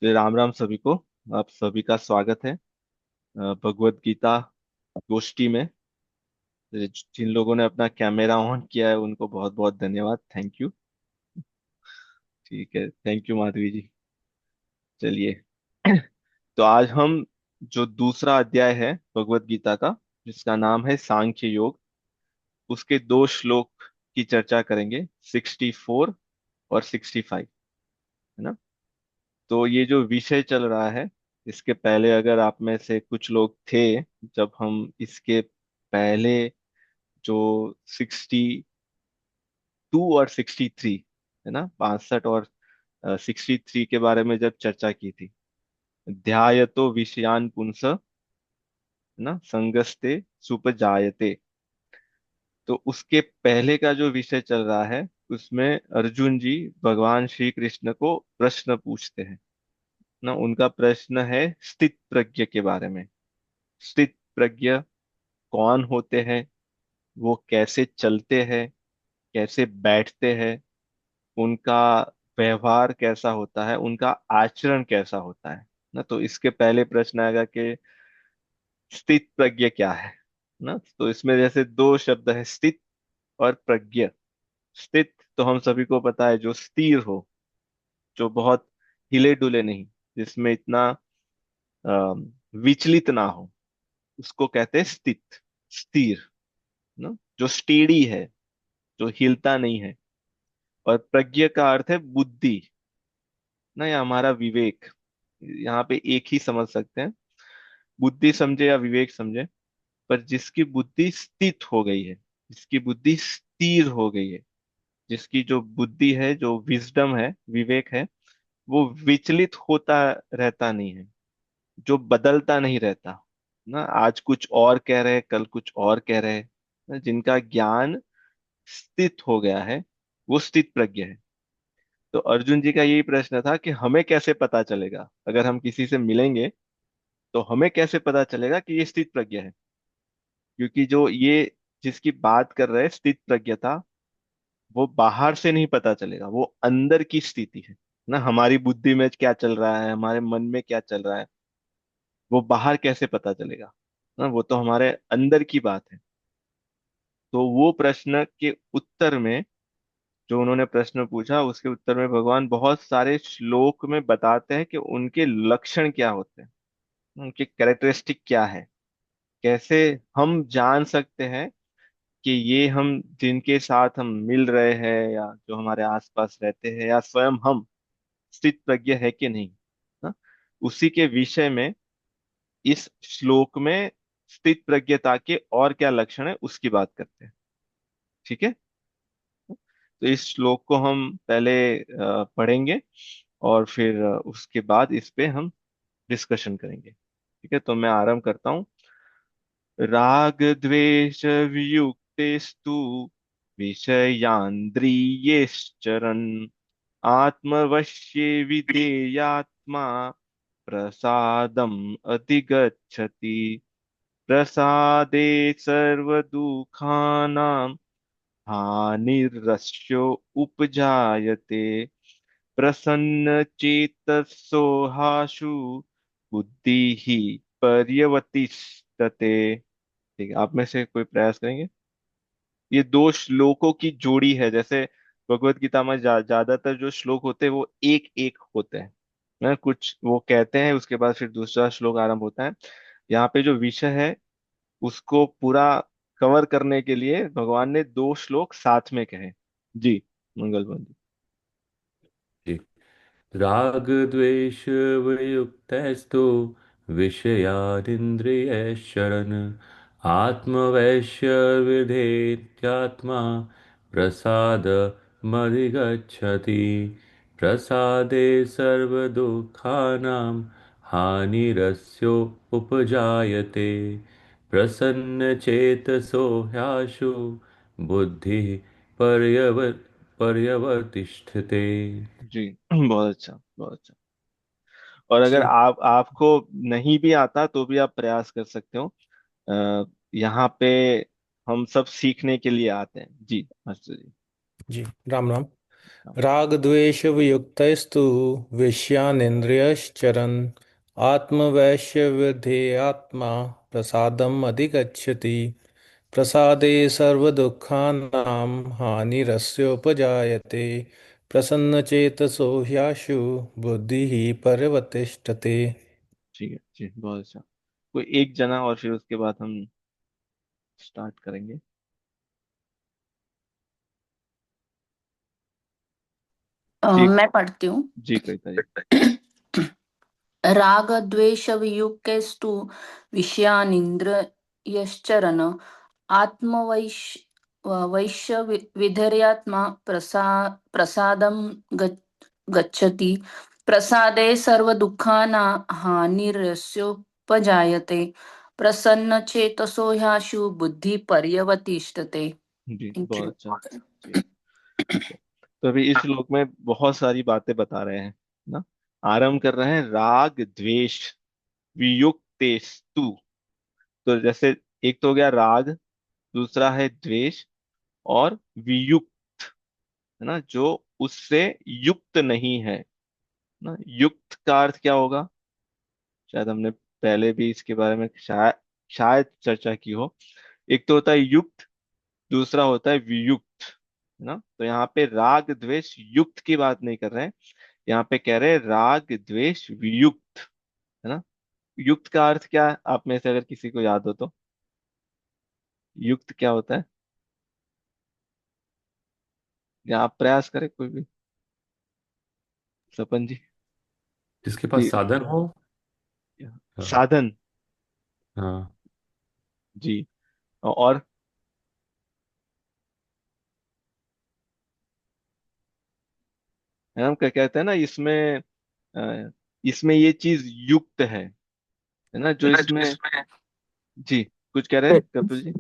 राम राम सभी को। आप सभी का स्वागत है भगवत गीता गोष्ठी में। जिन लोगों ने अपना कैमरा ऑन किया है उनको बहुत बहुत धन्यवाद, थैंक यू। ठीक है, थैंक यू माधवी जी। चलिए। तो आज हम जो दूसरा अध्याय है भगवत गीता का, जिसका नाम है सांख्य योग, उसके दो श्लोक की चर्चा करेंगे, 64 और 65, है ना। तो ये जो विषय चल रहा है, इसके पहले अगर आप में से कुछ लोग थे जब हम इसके पहले जो 62 और 63, है ना, 62 और 63 के बारे में जब चर्चा की थी, ध्यायतो विषयान पुंस, है ना, संगस्ते सुपजायते। तो उसके पहले का जो विषय चल रहा है, उसमें अर्जुन जी भगवान श्री कृष्ण को प्रश्न पूछते हैं ना। उनका प्रश्न है स्थित प्रज्ञ के बारे में। स्थित प्रज्ञ कौन होते हैं, वो कैसे चलते हैं, कैसे बैठते हैं, उनका व्यवहार कैसा होता है, उनका आचरण कैसा होता है ना। तो इसके पहले प्रश्न आएगा कि स्थित प्रज्ञ क्या है ना। तो इसमें जैसे दो शब्द है, स्थित और प्रज्ञ। स्थित तो हम सभी को पता है, जो स्थिर हो, जो बहुत हिले डुले नहीं, जिसमें इतना अ, विचलित ना हो, उसको कहते हैं स्थित, स्थिर ना। जो स्टेडी है, जो हिलता नहीं है। और प्रज्ञ का अर्थ है बुद्धि ना, या हमारा विवेक। यहाँ पे एक ही समझ सकते हैं, बुद्धि समझे या विवेक समझे, पर जिसकी बुद्धि स्थित हो गई है, जिसकी बुद्धि स्थिर हो गई है, जिसकी जो बुद्धि है, जो विजडम है, विवेक है, वो विचलित होता रहता नहीं है, जो बदलता नहीं रहता ना। आज कुछ और कह रहे हैं, कल कुछ और कह रहे हैं ना। जिनका ज्ञान स्थित हो गया है, वो स्थित प्रज्ञ है। तो अर्जुन जी का यही प्रश्न था कि हमें कैसे पता चलेगा, अगर हम किसी से मिलेंगे तो हमें कैसे पता चलेगा कि ये स्थित प्रज्ञ है। क्योंकि जो ये जिसकी बात कर रहे हैं स्थित प्रज्ञता, वो बाहर से नहीं पता चलेगा, वो अंदर की स्थिति है ना। हमारी बुद्धि में क्या चल रहा है, हमारे मन में क्या चल रहा है, वो बाहर कैसे पता चलेगा ना। वो तो हमारे अंदर की बात है। तो वो प्रश्न के उत्तर में, जो उन्होंने प्रश्न पूछा, उसके उत्तर में भगवान बहुत सारे श्लोक में बताते हैं कि उनके लक्षण क्या होते हैं, उनके कैरेक्टरिस्टिक क्या है, कैसे हम जान सकते हैं कि ये हम जिनके साथ हम मिल रहे हैं, या जो हमारे आसपास रहते हैं, या स्वयं हम स्थित प्रज्ञ है कि नहीं ना। उसी के विषय में इस श्लोक में स्थित प्रज्ञता के और क्या लक्षण है उसकी बात करते हैं। ठीक है। तो इस श्लोक को हम पहले पढ़ेंगे, और फिर उसके बाद इस पे हम डिस्कशन करेंगे। ठीक है, तो मैं आरंभ करता हूँ। राग द्वेष वियुक्तेस्तु विषयान्द्रियेश्चरन् आत्मवश्ये विधेयात्मा प्रसादम् अधिगच्छति। प्रसादे सर्वदुःखानां हानिरस्यो उपजायते। प्रसन्नचेतसो हाशु बुद्धिः पर्यवतिष्ठते। ठीक है, आप में से कोई प्रयास करेंगे। ये दो श्लोकों की जोड़ी है। जैसे भगवत गीता में ज्यादातर जो श्लोक होते हैं वो एक एक होते हैं ना। कुछ वो कहते हैं, उसके बाद फिर दूसरा श्लोक आरंभ होता है। यहाँ पे जो विषय है उसको पूरा कवर करने के लिए भगवान ने दो श्लोक साथ में कहे। जी, मंगल बंधु। जी। रागद्वेषवियुक्तैस्तु विषयानिन्द्रियैश्चरन् आत्मवैश्यविधेत्यात्मा प्रसादमधिगच्छति। प्रसादे सर्वदुःखानां हानिरस्योपजायते। प्रसन्नचेतसो ह्याशु बुद्धिः पर्यवतिष्ठते। जी, बहुत अच्छा, बहुत अच्छा। और अगर जी। आपको नहीं भी आता तो भी आप प्रयास कर सकते हो। यहाँ पे हम सब सीखने के लिए आते हैं। जी, मास्टर जी। जी। राम राम। राग द्वेष वियुक्तस्तु विषयानिन्द्रियश्चरन् आत्मवैश्यवृद्धेयात्मा प्रसादम् अधिगच्छति प्रसादे सर्वदुःखानां हानिरस्योपजायते प्रसन्नचेतसो ह्याशु बुद्धिः पर्यवतिष्ठते। ठीक है जी, बहुत अच्छा। कोई एक जना और फिर उसके बाद हम स्टार्ट करेंगे। जी। मैं पढ़ती हूँ। जी कविता जी। राग द्वेष वियुक्तैस्तु विषयानिन्द्रियश्चरन् आत्मवैश् वैश्य विधेर्यात्मा प्रसादं गच्छति प्रसादे सर्वदुःखानां हानिरस्योपजायते प्रसन्नचेतसो ह्याशु बुद्धि पर्यवतिष्ठते। जी Thank बहुत you. अच्छा जी। ठीक है। तो अभी इस श्लोक में बहुत सारी बातें बता रहे हैं ना। आरंभ कर रहे हैं राग द्वेष वियुक्तेस्तु। तो जैसे एक तो हो गया राग, दूसरा है द्वेष, और वियुक्त, है ना, जो उससे युक्त नहीं है ना। युक्त का अर्थ क्या होगा, शायद हमने पहले भी इसके बारे में शायद शायद चर्चा की हो। एक तो होता है युक्त, दूसरा होता है वियुक्त, है ना। तो यहाँ पे राग द्वेष युक्त की बात नहीं कर रहे हैं, यहाँ पे कह रहे हैं राग द्वेष वियुक्त, है ना। युक्त का अर्थ क्या है, आप में से अगर किसी को याद हो तो, युक्त क्या होता है, या आप प्रयास करें कोई भी। सपन जी। जिसके जी। पास साधन हो। हाँ। साधन। हाँ। जी। और हम क्या कहते हैं ना, इसमें इसमें ये चीज युक्त है ना, जो इसमें। जी, कुछ कह रहे हैं कपिल जी।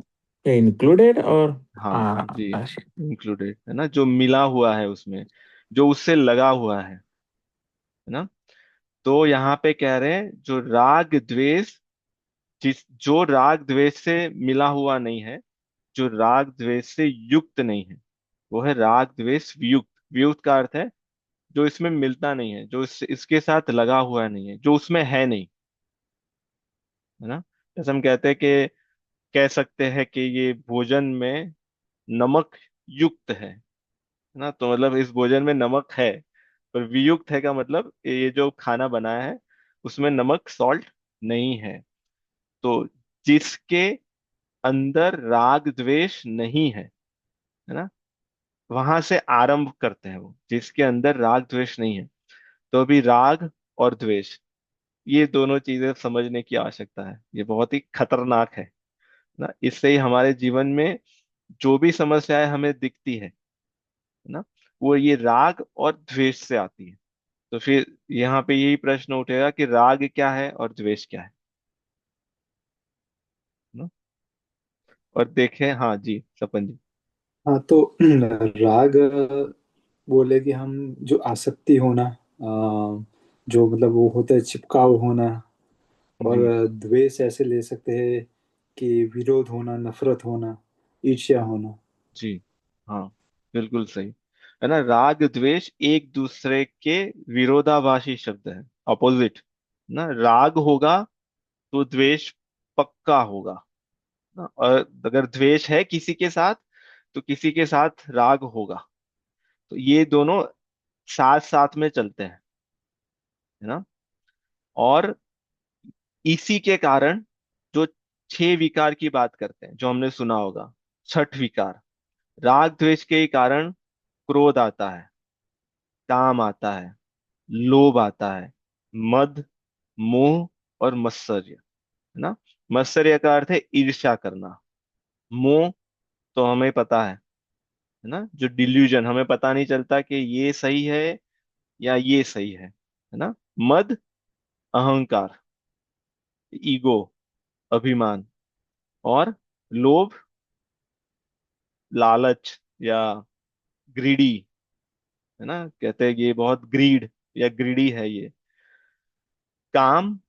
इंक्लूडेड और हाँ जी, इंक्लूडेड है ना, जो मिला हुआ है उसमें, जो उससे लगा हुआ है ना। तो यहाँ पे कह रहे हैं जो राग द्वेष, जो राग द्वेष से मिला हुआ नहीं है, जो राग द्वेष से युक्त नहीं है, वो है राग द्वेष वियुक्त। वियुक्त का अर्थ है जो इसमें मिलता नहीं है, जो इसके साथ लगा हुआ नहीं है, जो उसमें है नहीं, है ना। जैसे हम कहते हैं कि, कह सकते हैं कि ये भोजन में नमक युक्त है ना, तो मतलब इस भोजन में नमक है। पर वियुक्त है का मतलब ये जो खाना बनाया है उसमें नमक सॉल्ट नहीं है। तो जिसके अंदर राग द्वेष नहीं है ना, वहां से आरंभ करते हैं वो, जिसके अंदर राग द्वेष नहीं है। तो अभी राग और द्वेष, ये दोनों चीजें समझने की आवश्यकता है, ये बहुत ही खतरनाक है ना। इससे ही हमारे जीवन में जो भी समस्याएं हमें दिखती है ना, वो ये राग और द्वेष से आती है। तो फिर यहाँ पे यही प्रश्न उठेगा कि राग क्या है और द्वेष क्या है ना। और देखें, हाँ जी सपन जी। हाँ तो राग बोले कि हम जो आसक्ति होना, जो मतलब वो होता है चिपकाव होना। और जी। द्वेष ऐसे ले सकते हैं कि विरोध होना, नफरत होना, ईर्ष्या होना। जी हाँ, बिल्कुल सही, है ना। राग द्वेष एक दूसरे के विरोधाभासी शब्द है, अपोजिट ना। राग होगा तो द्वेष पक्का होगा ना, और अगर द्वेष है किसी के साथ तो किसी के साथ राग होगा। तो ये दोनों साथ साथ में चलते हैं, है ना। और इसी के कारण जो छह विकार की बात करते हैं, जो हमने सुना होगा, छठ विकार, राग द्वेष के ही कारण क्रोध आता है, काम आता है, लोभ आता है, मद, मोह और मत्सर्य, है ना। मत्सर्य का अर्थ है ईर्ष्या करना। मोह तो हमें पता है ना, जो डिल्यूजन, हमें पता नहीं चलता कि ये सही है या ये सही है ना। मद, अहंकार, ईगो, अभिमान। और लोभ, लालच या ग्रीडी, है ना, कहते हैं कि ये बहुत ग्रीड या ग्रीडी है ये। काम,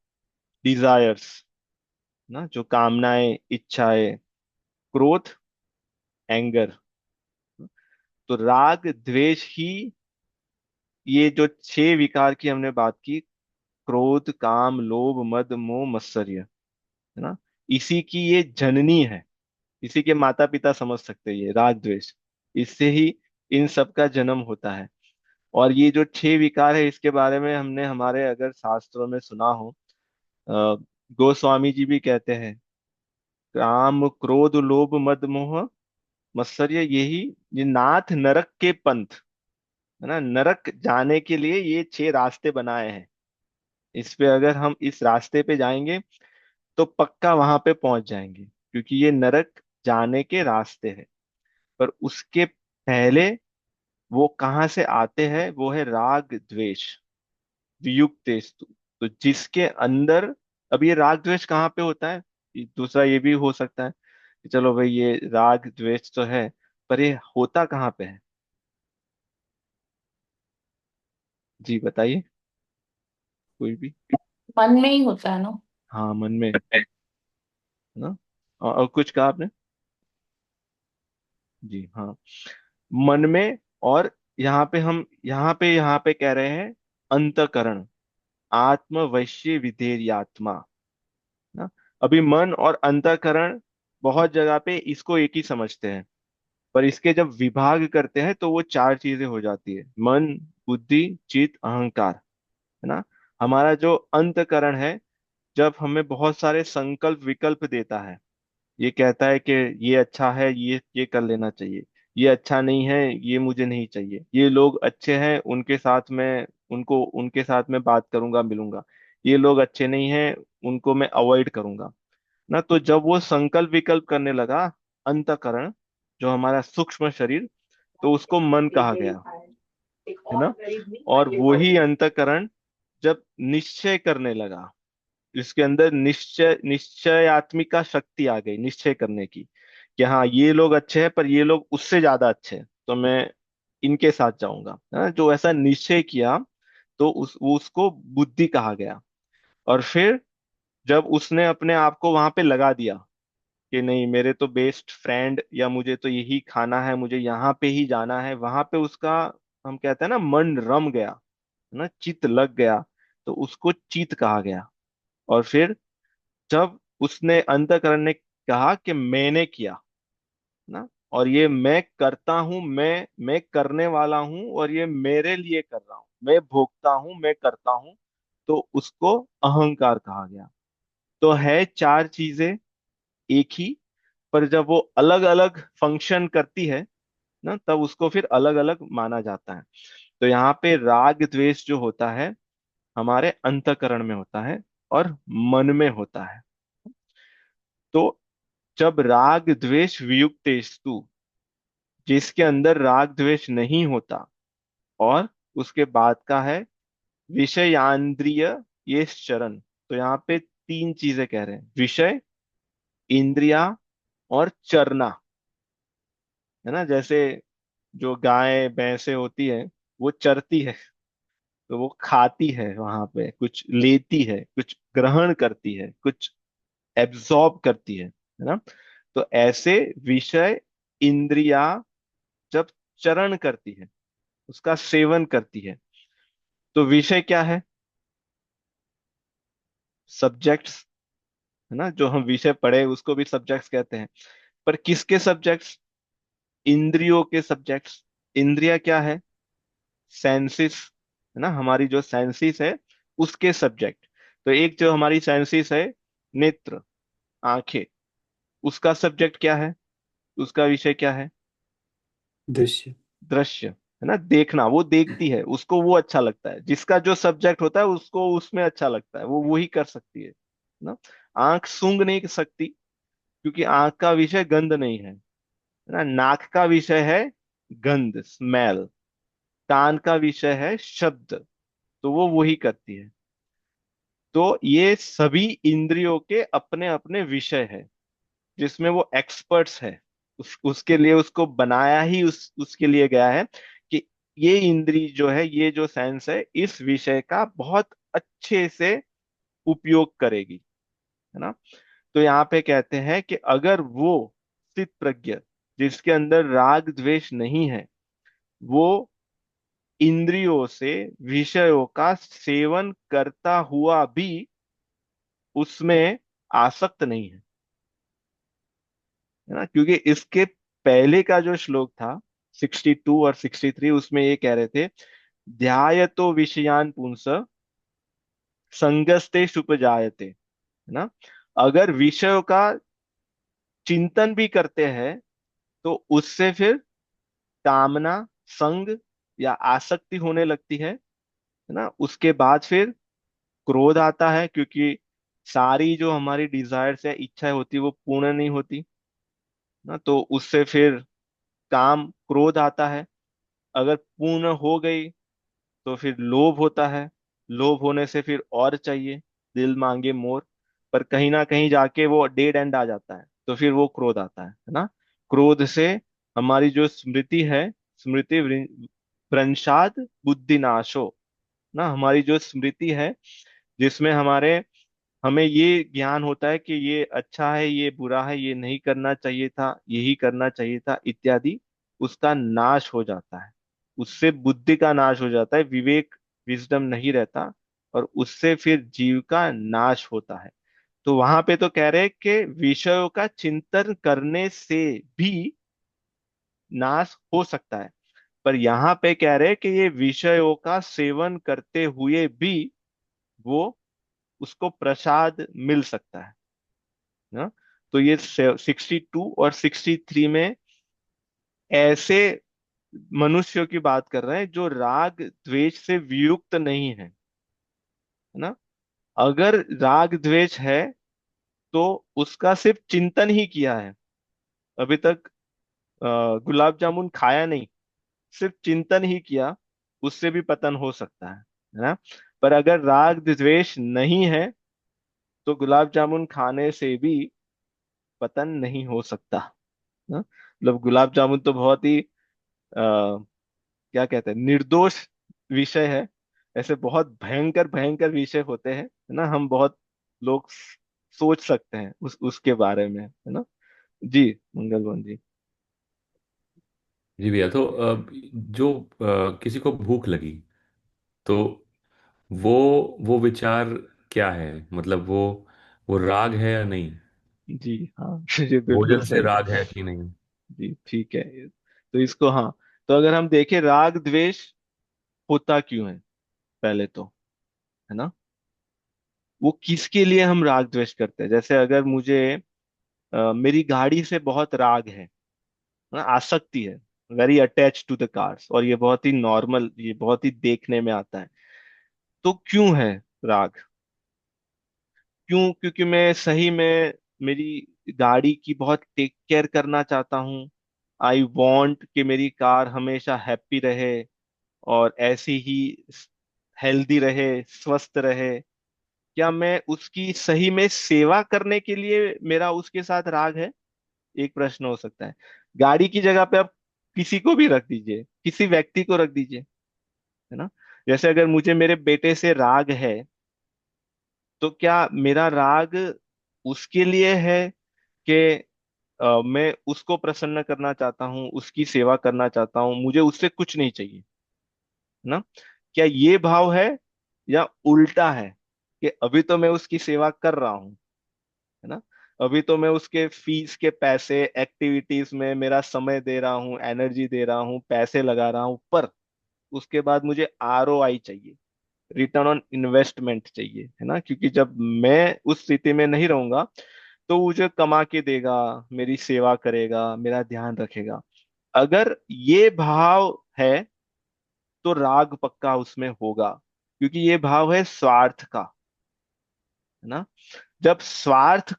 डिजायर्स ना, जो कामनाएं, इच्छाएं। क्रोध, एंगर। तो राग द्वेष ही, ये जो छह विकार की हमने बात की, क्रोध काम लोभ मद मोह मत्सर्य, है ना, इसी की ये जननी है। इसी के माता पिता समझ सकते हैं ये राग द्वेष। इससे ही इन सब का जन्म होता है। और ये जो छह विकार है, इसके बारे में हमने हमारे अगर शास्त्रों में सुना हो, अ, गोस्वामी जी भी कहते हैं, काम क्रोध लोभ मद मोह मत्सर्य, यही ये नाथ नरक के पंथ, है ना, नरक जाने के लिए ये छह रास्ते बनाए हैं। इस पे अगर हम इस रास्ते पे जाएंगे तो पक्का वहां पे पहुंच जाएंगे, क्योंकि ये नरक जाने के रास्ते हैं। पर उसके पहले वो कहाँ से आते हैं, वो है राग द्वेष वियुक्तेस्तु। तो जिसके अंदर, अब ये राग द्वेष कहाँ पे होता है, दूसरा ये भी हो सकता है कि चलो भाई ये राग द्वेष तो है, पर ये होता कहाँ पे है? जी बताइए, कोई भी। मन में ही होता है ना। हाँ, मन में, है ना। और कुछ कहा आपने? जी हाँ, मन में। और यहाँ पे कह रहे हैं अंतकरण, आत्म वैश्य विधेर्यात्मा, ना। अभी मन और अंतकरण बहुत जगह पे इसको एक ही समझते हैं, पर इसके जब विभाग करते हैं तो वो चार चीजें हो जाती है: मन, बुद्धि, चित्त, अहंकार, है ना। हमारा जो अंतकरण है, जब हमें बहुत सारे संकल्प विकल्प देता है, ये कहता है कि ये अच्छा है, ये कर लेना चाहिए, ये अच्छा नहीं है, ये मुझे नहीं चाहिए, ये लोग अच्छे हैं, उनके साथ में बात करूंगा मिलूंगा, ये लोग अच्छे नहीं हैं, उनको मैं अवॉइड करूंगा, ना। तो जब वो संकल्प विकल्प करने लगा, अंतकरण, जो हमारा सूक्ष्म शरीर, तो उसको मन कहा गया, है ना। और वही अंतकरण जब निश्चय करने लगा, इसके अंदर निश्चयात्मिका शक्ति आ गई निश्चय करने की, कि हाँ ये लोग अच्छे हैं पर ये लोग उससे ज्यादा अच्छे हैं, तो मैं इनके साथ जाऊंगा, है ना। जो ऐसा निश्चय किया, तो उसको बुद्धि कहा गया। और फिर जब उसने अपने आप को वहां पे लगा दिया कि नहीं, मेरे तो बेस्ट फ्रेंड, या मुझे तो यही खाना है, मुझे यहाँ पे ही जाना है, वहां पे उसका, हम कहते हैं ना, मन रम गया, है ना, चित लग गया, तो उसको चित कहा गया। और फिर जब उसने अंतःकरण ने कहा कि मैंने किया, ना, और ये मैं करता हूं, मैं करने वाला हूं, और ये मेरे लिए कर रहा हूं, मैं भोगता हूं, मैं करता हूं, तो उसको अहंकार कहा गया। तो है चार चीजें एक ही, पर जब वो अलग अलग फंक्शन करती है ना, तब उसको फिर अलग अलग माना जाता है। तो यहाँ पे राग द्वेष जो होता है, हमारे अंतःकरण में होता है और मन में होता है। तो जब राग द्वेष वियुक्तेस्तु, जिसके अंदर राग द्वेष नहीं होता, और उसके बाद का है विषयांद्रिय ये चरण। तो यहाँ पे तीन चीजें कह रहे हैं: विषय, इंद्रिया और चरना, है ना। जैसे जो गाय भैंसे होती है, वो चरती है, तो वो खाती है, वहां पे कुछ लेती है, कुछ ग्रहण करती है, कुछ एब्जॉर्ब करती है ना। तो ऐसे विषय, इंद्रिया जब चरण करती है, उसका सेवन करती है, तो विषय क्या है? सब्जेक्ट्स, है ना। जो हम विषय पढ़े उसको भी सब्जेक्ट्स कहते हैं। पर किसके सब्जेक्ट्स? इंद्रियों के सब्जेक्ट्स। इंद्रिया क्या है? सेंसिस, है ना, हमारी जो सेंसिस है उसके सब्जेक्ट। तो एक जो हमारी सेंसिस है, नेत्र, आंखें, उसका सब्जेक्ट क्या है? उसका विषय क्या है? दृश्य। दृश्य, है ना, देखना, वो देखती है, उसको वो अच्छा लगता है, जिसका जो सब्जेक्ट होता है उसको उसमें अच्छा लगता है, वो वही कर सकती है ना। आंख सूंघ नहीं सकती, क्योंकि आंख का विषय गंध नहीं है ना। नाक का विषय है गंध, स्मेल। कान का विषय है शब्द, तो वो वही करती है। तो ये सभी इंद्रियों के अपने अपने विषय है, जिसमें वो एक्सपर्ट्स है। उसके लिए उसको बनाया ही उसके लिए गया है कि ये इंद्री जो है, ये जो सेंस है, इस विषय का बहुत अच्छे से उपयोग करेगी, है ना। तो यहाँ पे कहते हैं कि अगर वो स्थित प्रज्ञ, जिसके अंदर राग द्वेष नहीं है, वो इंद्रियों से विषयों का सेवन करता हुआ भी उसमें आसक्त नहीं है ना। क्योंकि इसके पहले का जो श्लोक था 62 और 63, उसमें ये कह रहे थे, ध्यायतो विषयान पुंस संगस्ते सुपजायते, है ना। अगर विषयों का चिंतन भी करते हैं तो उससे फिर कामना, संग या आसक्ति होने लगती है ना। उसके बाद फिर क्रोध आता है, क्योंकि सारी जो हमारी डिजायर्स या इच्छाएं होती है वो पूर्ण नहीं होती ना। तो उससे फिर काम, क्रोध आता है। अगर पूर्ण हो गई तो फिर लोभ होता है। लोभ होने से फिर और चाहिए, दिल मांगे मोर। पर कहीं ना कहीं जाके वो डेड एंड आ जाता है, तो फिर वो क्रोध आता है ना। क्रोध से हमारी जो स्मृति है, स्मृति भ्रंशात बुद्धि नाशो ना, हमारी जो स्मृति है जिसमें हमें ये ज्ञान होता है कि ये अच्छा है, ये बुरा है, ये नहीं करना चाहिए था, यही करना चाहिए था इत्यादि, उसका नाश हो जाता है। उससे बुद्धि का नाश हो जाता है, विवेक, विजडम नहीं रहता, और उससे फिर जीव का नाश होता है। तो वहां पे तो कह रहे हैं कि विषयों का चिंतन करने से भी नाश हो सकता है। पर यहाँ पे कह रहे हैं कि ये विषयों का सेवन करते हुए भी वो उसको प्रसाद मिल सकता है ना। तो ये 62 और 63 में ऐसे मनुष्यों की बात कर रहे हैं जो राग द्वेष से वियुक्त नहीं है ना। अगर राग द्वेष है तो उसका सिर्फ चिंतन ही किया है, अभी तक गुलाब जामुन खाया नहीं, सिर्फ चिंतन ही किया, उससे भी पतन हो सकता है ना। पर अगर राग द्वेष नहीं है तो गुलाब जामुन खाने से भी पतन नहीं हो सकता ना। मतलब गुलाब जामुन तो बहुत ही क्या कहते हैं, निर्दोष विषय है। ऐसे बहुत भयंकर भयंकर विषय होते हैं, है ना। हम बहुत लोग सोच सकते हैं उसके बारे में, है ना। जी, मंगलवान जी। जी भैया, तो जो किसी को भूख लगी, तो वो वो विचार क्या है? मतलब वो राग है या नहीं? जी हाँ जी बिल्कुल भोजन से सही। राग है कि नहीं? जी ठीक है। तो इसको, हाँ, तो अगर हम देखें राग द्वेष होता क्यों है, पहले तो, है ना, वो किसके लिए हम राग द्वेष करते हैं। जैसे अगर मुझे मेरी गाड़ी से बहुत राग है ना, आसक्ति है, very attach to the cars, और ये बहुत ही नॉर्मल, ये बहुत ही देखने में आता है। तो क्यों है राग? क्यों? क्योंकि मैं सही में मेरी गाड़ी की बहुत टेक केयर करना चाहता हूँ। आई वॉन्ट कि मेरी कार हमेशा हैप्पी रहे, और ऐसी ही हेल्दी रहे, स्वस्थ रहे। क्या मैं उसकी सही में सेवा करने के लिए मेरा उसके साथ राग है? एक प्रश्न हो सकता है। गाड़ी की जगह पे आप किसी को भी रख दीजिए, किसी व्यक्ति को रख दीजिए, है ना। जैसे अगर मुझे मेरे बेटे से राग है, तो क्या मेरा राग उसके लिए है कि मैं उसको प्रसन्न करना चाहता हूँ, उसकी सेवा करना चाहता हूँ, मुझे उससे कुछ नहीं चाहिए, है ना। क्या ये भाव है, या उल्टा है कि अभी तो मैं उसकी सेवा कर रहा हूँ, है ना, अभी तो मैं उसके फीस के पैसे, एक्टिविटीज में मेरा समय दे रहा हूँ, एनर्जी दे रहा हूँ, पैसे लगा रहा हूँ, पर उसके बाद मुझे ROI चाहिए, रिटर्न ऑन इन्वेस्टमेंट चाहिए, है ना। क्योंकि जब मैं उस स्थिति में नहीं रहूंगा तो वो मुझे कमा के देगा, मेरी सेवा करेगा, मेरा ध्यान रखेगा। अगर ये भाव है तो राग पक्का उसमें होगा, क्योंकि ये भाव है स्वार्थ का, है ना। जब स्वार्थ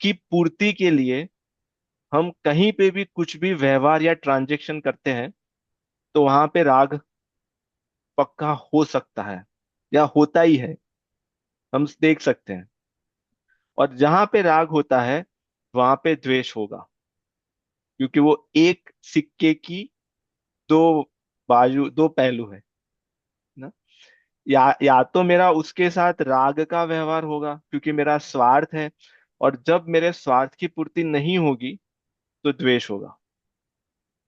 की पूर्ति के लिए हम कहीं पे भी कुछ भी व्यवहार या ट्रांजैक्शन करते हैं, तो वहां पे राग पक्का हो सकता है, या होता ही है, हम देख सकते हैं। और जहां पे राग होता है वहां पे द्वेष होगा, क्योंकि वो एक सिक्के की दो बाजू, दो पहलू है ना। या तो मेरा उसके साथ राग का व्यवहार होगा क्योंकि मेरा स्वार्थ है, और जब मेरे स्वार्थ की पूर्ति नहीं होगी तो द्वेष होगा।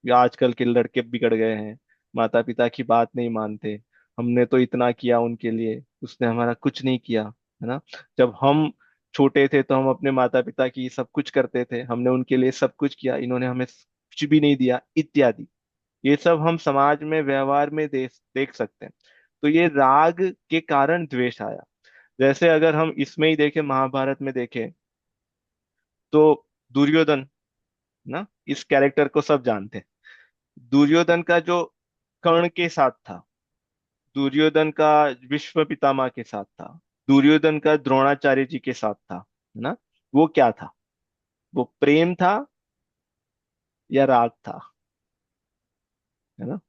या आजकल के लड़के बिगड़ गए हैं, माता पिता की बात नहीं मानते। हमने तो इतना किया उनके लिए, उसने हमारा कुछ नहीं किया, है ना। जब हम छोटे थे तो हम अपने माता पिता की सब कुछ करते थे, हमने उनके लिए सब कुछ किया, इन्होंने हमें कुछ भी नहीं दिया, इत्यादि। ये सब हम समाज में व्यवहार में देख सकते हैं। तो ये राग के कारण द्वेष आया। जैसे अगर हम इसमें ही देखें, महाभारत में देखें, तो दुर्योधन ना, इस कैरेक्टर को सब जानते हैं। दुर्योधन का जो कर्ण के साथ था, दुर्योधन का भीष्म पितामह के साथ था, दुर्योधन का द्रोणाचार्य जी के साथ था, है ना। वो क्या था? वो प्रेम था या राग था? है ना।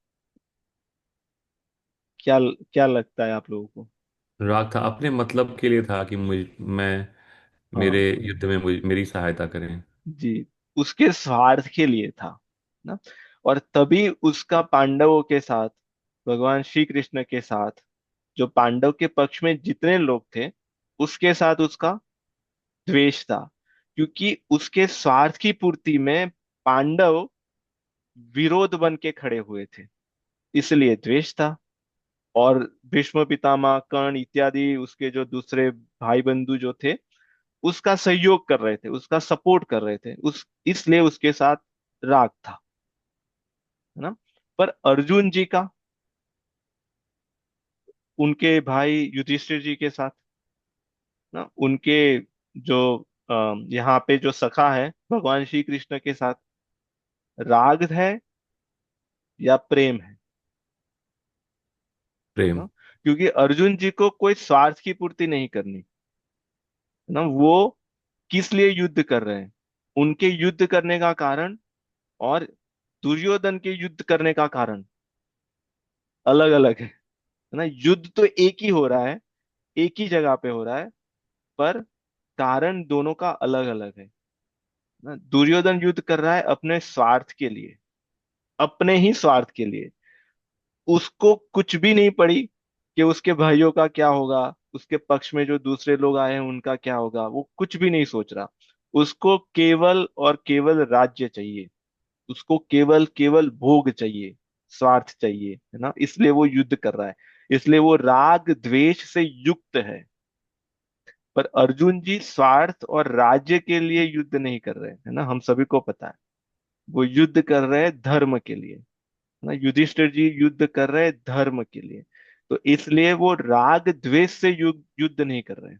क्या क्या लगता है आप लोगों को? राग था, अपने मतलब के लिए था कि मैं हाँ मेरे युद्ध में मेरी सहायता करें। जी, उसके स्वार्थ के लिए था ना। और तभी उसका पांडवों के साथ, भगवान श्री कृष्ण के साथ, जो पांडव के पक्ष में जितने लोग थे, उसके साथ उसका द्वेष था। क्योंकि उसके स्वार्थ की पूर्ति में पांडव विरोध बन के खड़े हुए थे, इसलिए द्वेष था। और भीष्म पितामह, कर्ण इत्यादि उसके जो दूसरे भाई बंधु जो थे, उसका सहयोग कर रहे थे, उसका सपोर्ट कर रहे थे, उस इसलिए उसके साथ राग था, है ना। पर अर्जुन जी का उनके भाई युधिष्ठिर जी के साथ ना, उनके जो यहाँ पे जो सखा है भगवान श्री कृष्ण के साथ, राग है या प्रेम है? प्रेम। ना, क्योंकि अर्जुन जी को कोई स्वार्थ की पूर्ति नहीं करनी, है ना। वो किस लिए युद्ध कर रहे हैं, उनके युद्ध करने का कारण और दुर्योधन के युद्ध करने का कारण अलग अलग है ना। युद्ध तो एक ही हो रहा है, एक ही जगह पे हो रहा है, पर कारण दोनों का अलग अलग है ना। दुर्योधन युद्ध कर रहा है अपने स्वार्थ के लिए, अपने ही स्वार्थ के लिए। उसको कुछ भी नहीं पड़ी कि उसके भाइयों का क्या होगा, उसके पक्ष में जो दूसरे लोग आए हैं उनका क्या होगा, वो कुछ भी नहीं सोच रहा। उसको केवल और केवल राज्य चाहिए, उसको केवल केवल भोग चाहिए, स्वार्थ चाहिए, है ना। इसलिए वो युद्ध कर रहा है, इसलिए वो राग द्वेष से युक्त है। पर अर्जुन जी स्वार्थ और राज्य के लिए युद्ध नहीं कर रहे, है ना, हम सभी को पता है। वो युद्ध कर रहे हैं धर्म के लिए, है ना। युधिष्ठिर जी युद्ध कर रहे हैं धर्म के लिए। तो इसलिए वो राग द्वेष से युद्ध नहीं कर रहे, है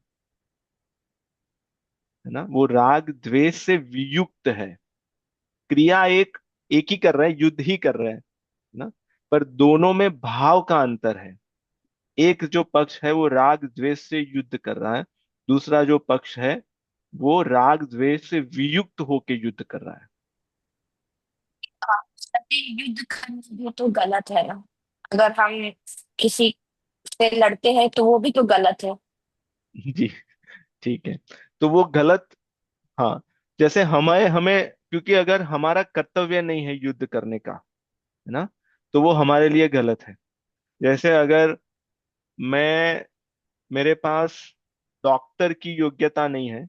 ना। वो राग द्वेष से वियुक्त है। क्रिया एक एक ही कर रहे हैं, युद्ध ही कर रहे हैं, है ना। पर दोनों में भाव का अंतर है। एक जो पक्ष है वो राग द्वेष से युद्ध कर रहा है, दूसरा जो पक्ष है वो राग द्वेष से वियुक्त होके युद्ध कर रहा है। हाँ, सभी युद्ध करना भी तो गलत है ना। अगर हम किसी से लड़ते हैं तो वो भी तो गलत है। जी, ठीक है। तो वो गलत, हाँ। जैसे हमें हमें क्योंकि अगर हमारा कर्तव्य नहीं है युद्ध करने का, है ना, तो वो हमारे लिए गलत है। जैसे अगर मैं, मेरे पास डॉक्टर की योग्यता नहीं है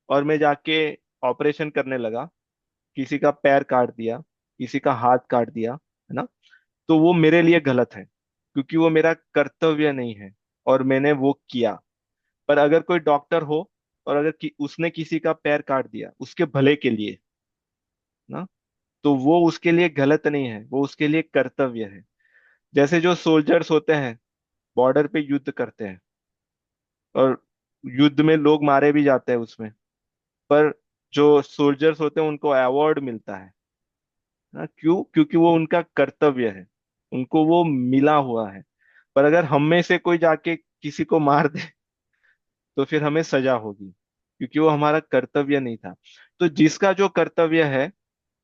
और मैं जाके ऑपरेशन करने लगा, किसी का पैर काट दिया, किसी का हाथ काट दिया, है ना, तो वो मेरे लिए गलत है, क्योंकि वो मेरा कर्तव्य नहीं है और मैंने वो किया। पर अगर कोई डॉक्टर हो और अगर उसने किसी का पैर काट दिया उसके भले के लिए ना, तो वो उसके लिए गलत नहीं है, वो उसके लिए कर्तव्य है। जैसे जो सोल्जर्स होते हैं, बॉर्डर पे युद्ध करते हैं, और युद्ध में लोग मारे भी जाते हैं उसमें, पर जो सोल्जर्स होते हैं उनको अवार्ड मिलता है ना। क्यों? क्योंकि वो उनका कर्तव्य है, उनको वो मिला हुआ है। पर अगर हम में से कोई जाके किसी को मार दे तो फिर हमें सजा होगी, क्योंकि वो हमारा कर्तव्य नहीं था। तो जिसका जो कर्तव्य है,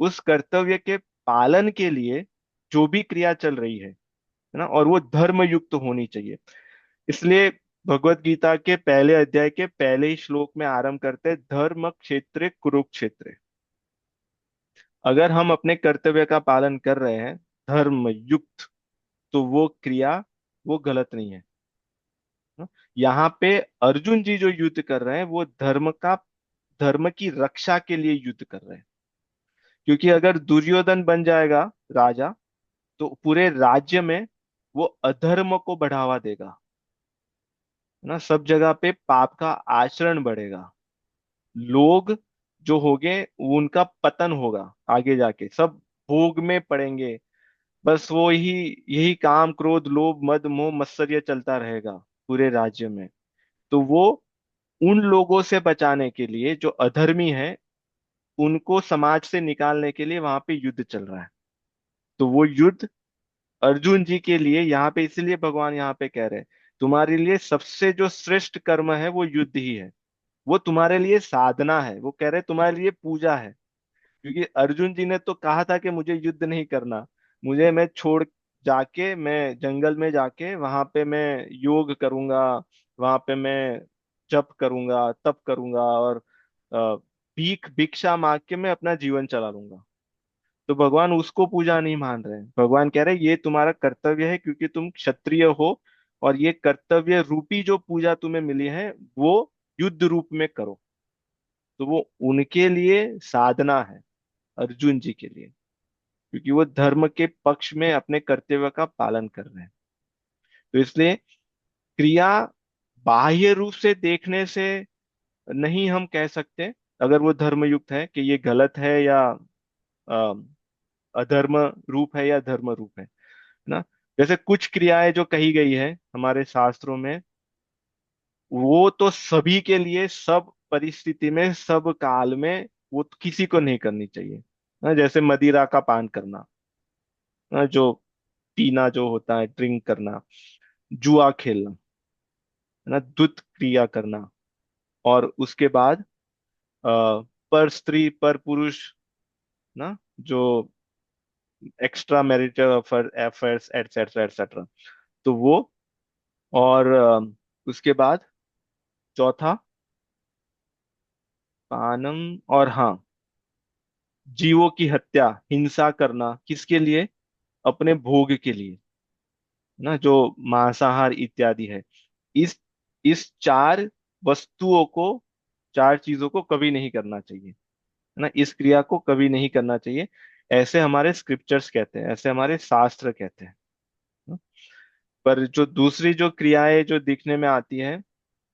उस कर्तव्य के पालन के लिए जो भी क्रिया चल रही है ना, और वो धर्म युक्त होनी चाहिए। इसलिए भगवत गीता के पहले अध्याय के पहले ही श्लोक में आरंभ करते हैं, धर्म क्षेत्रे कुरुक्षेत्र। अगर हम अपने कर्तव्य का पालन कर रहे हैं धर्म युक्त, तो वो क्रिया, वो गलत नहीं है ना? यहाँ पे अर्जुन जी जो युद्ध कर रहे हैं वो धर्म की रक्षा के लिए युद्ध कर रहे हैं। क्योंकि अगर दुर्योधन बन जाएगा राजा, तो पूरे राज्य में वो अधर्म को बढ़ावा देगा, है ना। सब जगह पे पाप का आचरण बढ़ेगा, लोग जो होंगे वो उनका पतन होगा, आगे जाके सब भोग में पड़ेंगे। बस वो ही यही काम क्रोध लोभ मद मोह मत्सर्य चलता रहेगा पूरे राज्य में। तो वो उन लोगों से बचाने के लिए जो अधर्मी है, उनको समाज से निकालने के लिए वहां पे युद्ध चल रहा है। तो वो युद्ध अर्जुन जी के लिए यहाँ पे, इसलिए भगवान यहाँ पे कह रहे हैं तुम्हारे लिए सबसे जो श्रेष्ठ कर्म है वो युद्ध ही है। वो तुम्हारे लिए साधना है, वो कह रहे हैं तुम्हारे लिए पूजा है। क्योंकि अर्जुन जी ने तो कहा था कि मुझे युद्ध नहीं करना, मुझे मैं छोड़ जाके मैं जंगल में जाके वहां पे मैं योग करूंगा, वहां पे मैं जप करूंगा तप करूंगा और भीख भिक्षा मांग के मैं अपना जीवन चला लूंगा। तो भगवान उसको पूजा नहीं मान रहे हैं, भगवान कह रहे हैं ये तुम्हारा कर्तव्य है क्योंकि तुम क्षत्रिय हो, और ये कर्तव्य रूपी जो पूजा तुम्हें मिली है वो युद्ध रूप में करो। तो वो उनके लिए साधना है, अर्जुन जी के लिए, क्योंकि वो धर्म के पक्ष में अपने कर्तव्य का पालन कर रहे हैं। तो इसलिए क्रिया बाह्य रूप से देखने से नहीं हम कह सकते अगर वो धर्म युक्त है कि ये गलत है या अ, अधर्म रूप है या धर्म रूप है ना। जैसे कुछ क्रियाएं जो कही गई है हमारे शास्त्रों में, वो तो सभी के लिए सब परिस्थिति में सब काल में वो तो किसी को नहीं करनी चाहिए ना। जैसे मदिरा का पान करना ना, जो पीना जो होता है, ड्रिंक करना, जुआ खेलना, है ना, दुष्ट क्रिया करना, और उसके बाद पर स्त्री पर पुरुष ना, जो extra marital affairs etcetera etcetera, तो वो, और उसके बाद चौथा पानम, और हाँ, जीवों की हत्या हिंसा करना किसके लिए, अपने भोग के लिए ना, जो मांसाहार इत्यादि है। इस इस चार वस्तुओं को, चार चीजों को कभी नहीं करना चाहिए, है ना, इस क्रिया को कभी नहीं करना चाहिए। ऐसे हमारे स्क्रिप्चर्स कहते हैं, ऐसे हमारे शास्त्र कहते हैं ना? पर जो दूसरी जो क्रियाएं जो दिखने में आती है,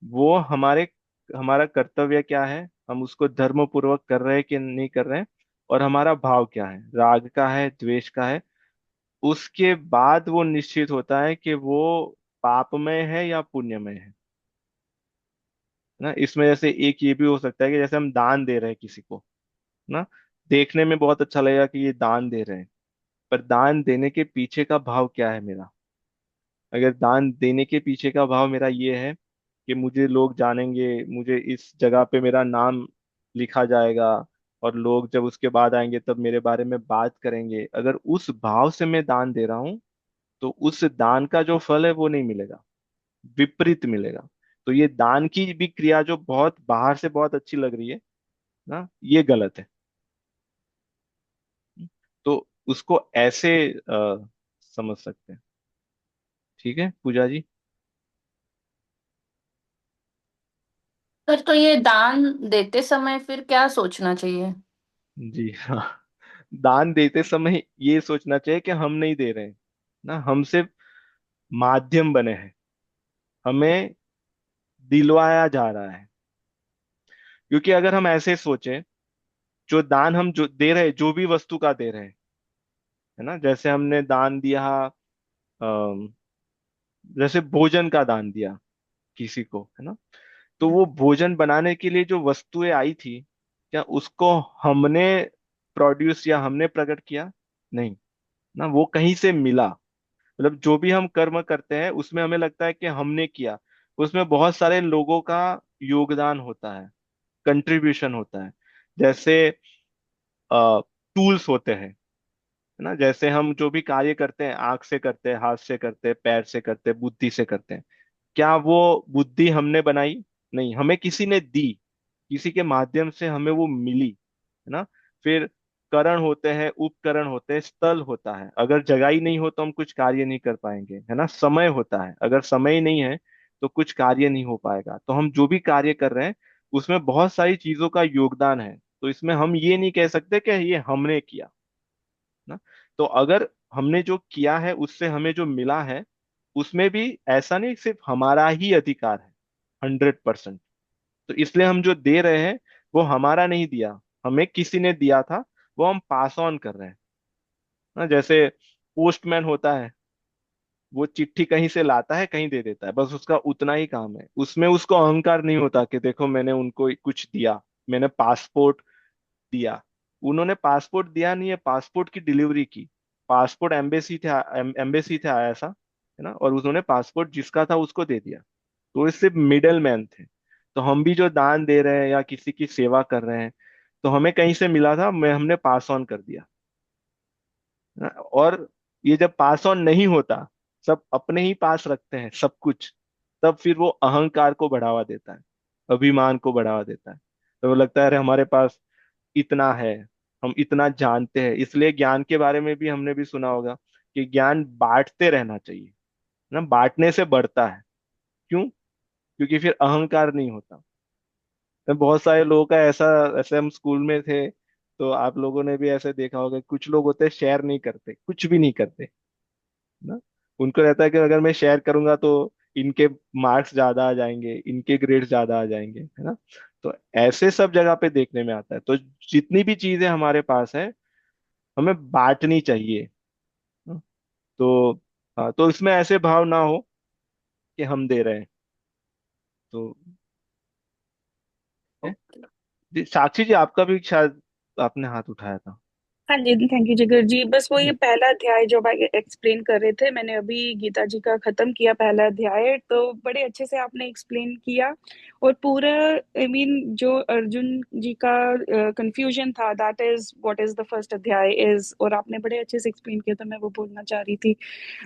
वो हमारा कर्तव्य क्या है, हम उसको धर्म पूर्वक कर रहे हैं कि नहीं कर रहे हैं, और हमारा भाव क्या है, राग का है द्वेष का है, उसके बाद वो निश्चित होता है कि वो पापमय है या पुण्यमय है ना। इसमें जैसे एक ये भी हो सकता है कि जैसे हम दान दे रहे हैं किसी को ना, देखने में बहुत अच्छा लगेगा कि ये दान दे रहे हैं, पर दान देने के पीछे का भाव क्या है मेरा। अगर दान देने के पीछे का भाव मेरा ये है कि मुझे लोग जानेंगे, मुझे इस जगह पे मेरा नाम लिखा जाएगा, और लोग जब उसके बाद आएंगे तब मेरे बारे में बात करेंगे, अगर उस भाव से मैं दान दे रहा हूँ तो उस दान का जो फल है वो नहीं मिलेगा, विपरीत मिलेगा। तो ये दान की भी क्रिया जो बहुत बाहर से बहुत अच्छी लग रही है ना, ये गलत है। तो उसको ऐसे समझ सकते हैं। ठीक है पूजा जी। सर, तो ये दान देते समय फिर क्या सोचना चाहिए? जी हाँ, दान देते समय ये सोचना चाहिए कि हम नहीं दे रहे हैं ना, हम सिर्फ माध्यम बने हैं, हमें दिलवाया जा रहा है। क्योंकि अगर हम ऐसे सोचें, जो दान हम जो दे रहे हैं, जो भी वस्तु का दे रहे हैं, है ना, जैसे हमने दान दिया, अम, जैसे भोजन का दान दिया किसी को, है ना, तो वो भोजन बनाने के लिए जो वस्तुएं आई थी, क्या उसको हमने प्रोड्यूस या हमने प्रकट किया, नहीं ना, वो कहीं से मिला। मतलब जो भी हम कर्म करते हैं उसमें हमें लगता है कि हमने किया, उसमें बहुत सारे लोगों का योगदान होता है, कंट्रीब्यूशन होता है। जैसे टूल्स होते हैं, है ना, जैसे हम जो भी कार्य करते हैं, आंख से करते हैं, हाथ से करते हैं, पैर से करते हैं, बुद्धि से करते हैं, क्या वो बुद्धि हमने बनाई, नहीं, हमें किसी ने दी, किसी के माध्यम से हमें वो मिली, है ना। फिर करण होते हैं, उपकरण होते हैं, स्थल होता है, अगर जगह ही नहीं हो तो हम कुछ कार्य नहीं कर पाएंगे, है ना। समय होता है, अगर समय ही नहीं है तो कुछ कार्य नहीं हो पाएगा। तो हम जो भी कार्य कर रहे हैं उसमें बहुत सारी चीजों का योगदान है, तो इसमें हम ये नहीं कह सकते कि ये हमने किया ना। तो अगर हमने जो किया है उससे हमें जो मिला है, उसमें भी ऐसा नहीं सिर्फ हमारा ही अधिकार है 100%। तो इसलिए हम जो दे रहे हैं वो हमारा नहीं दिया, हमें किसी ने दिया था, वो हम पास ऑन कर रहे हैं ना। जैसे पोस्टमैन होता है, वो चिट्ठी कहीं से लाता है कहीं दे देता है, बस उसका उतना ही काम है। उसमें उसको अहंकार नहीं होता कि देखो मैंने उनको कुछ दिया, मैंने पासपोर्ट दिया। उन्होंने पासपोर्ट दिया नहीं है, पासपोर्ट की डिलीवरी की। पासपोर्ट एम्बेसी थे आया था, है ना, और उन्होंने पासपोर्ट जिसका था उसको दे दिया। तो इससे मिडल मैन थे। तो हम भी जो दान दे रहे हैं या किसी की सेवा कर रहे हैं, तो हमें कहीं से मिला था, मैं हमने पास ऑन कर दिया, है ना? और ये जब पास ऑन नहीं होता, सब अपने ही पास रखते हैं सब कुछ, तब फिर वो अहंकार को बढ़ावा देता है, अभिमान को बढ़ावा देता है। तो वो लगता है अरे हमारे पास इतना है, हम इतना जानते हैं। इसलिए ज्ञान के बारे में भी हमने भी सुना होगा कि ज्ञान बांटते रहना चाहिए ना, बांटने से बढ़ता है। क्यों? क्योंकि फिर अहंकार नहीं होता। तो बहुत सारे लोगों का ऐसा, ऐसे हम स्कूल में थे तो आप लोगों ने भी ऐसे देखा होगा, कुछ लोग होते हैं शेयर नहीं करते, कुछ भी नहीं करते ना। उनको रहता है कि अगर मैं शेयर करूंगा तो इनके मार्क्स ज्यादा आ जाएंगे, इनके ग्रेड्स ज्यादा आ जाएंगे, है ना। तो ऐसे सब जगह पे देखने में आता है। तो जितनी भी चीजें हमारे पास है, हमें बांटनी चाहिए ना। तो हाँ, तो इसमें ऐसे भाव ना हो कि हम दे रहे हैं। तो है? जी, साक्षी जी आपका भी शायद आपने हाथ उठाया था। हाँ जी, थैंक यू जिगर जी। बस वो ये पहला अध्याय जो भाई एक्सप्लेन कर रहे थे, मैंने अभी गीता जी का खत्म किया पहला अध्याय, तो बड़े अच्छे से आपने एक्सप्लेन किया। और पूरा आई मीन जो अर्जुन जी का कंफ्यूजन था, that is what is the first अध्याय इज, और आपने बड़े अच्छे से एक्सप्लेन किया, तो मैं वो बोलना चाह रही थी।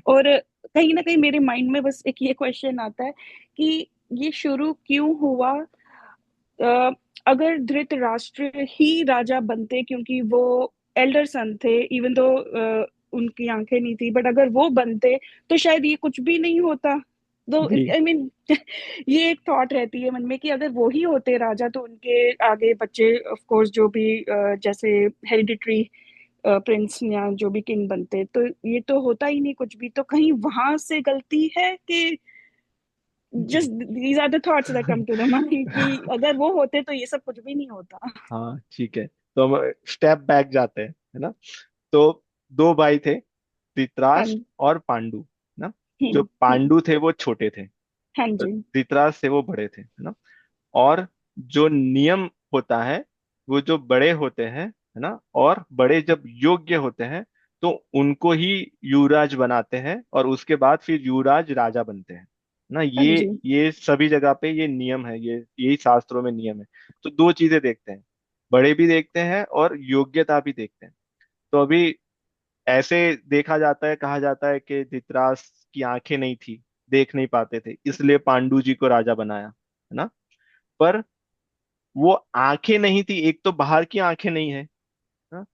और कहीं ना कहीं मेरे माइंड में बस एक ये क्वेश्चन आता है कि ये शुरू क्यों हुआ। अ, अगर धृतराष्ट्र ही राजा बनते, क्योंकि वो एल्डर सन थे, इवन दो उनकी आंखें नहीं थी, बट अगर वो बनते तो शायद ये कुछ भी नहीं होता। तो जी आई मीन ये एक थॉट रहती है मन में कि अगर वो ही होते राजा तो उनके आगे बच्चे ऑफ कोर्स जो भी जैसे हेरिडिटरी प्रिंस या जो भी किंग बनते, तो ये तो होता ही नहीं कुछ भी। तो कहीं वहां से गलती है कि जी just these are the thoughts that come to the mind कि अगर वो होते तो ये सब कुछ भी नहीं होता। हाँ ठीक है, तो हम स्टेप बैक जाते हैं, है ना। तो दो भाई थे, हाँ। धृतराष्ट्र और पांडु ना। जो हम्म। पांडु थे वो छोटे थे, हाँ जी। धृतराष्ट्र थे वो बड़े थे, है ना। और जो नियम होता है, वो जो बड़े होते हैं, है ना, और बड़े जब योग्य होते हैं तो उनको ही युवराज बनाते हैं, और उसके बाद फिर युवराज राजा बनते हैं ना। हाँ ये जी। ये सभी जगह पे ये नियम है, ये यही शास्त्रों में नियम है। तो दो चीजें देखते हैं, बड़े भी देखते हैं और योग्यता भी देखते हैं। तो अभी ऐसे देखा जाता है, कहा जाता है कि धृतराष्ट्र की आंखें नहीं थी, देख नहीं पाते थे, इसलिए पांडु जी को राजा बनाया, है ना। पर वो आंखें नहीं थी, एक तो बाहर की आंखें नहीं है, हाँ?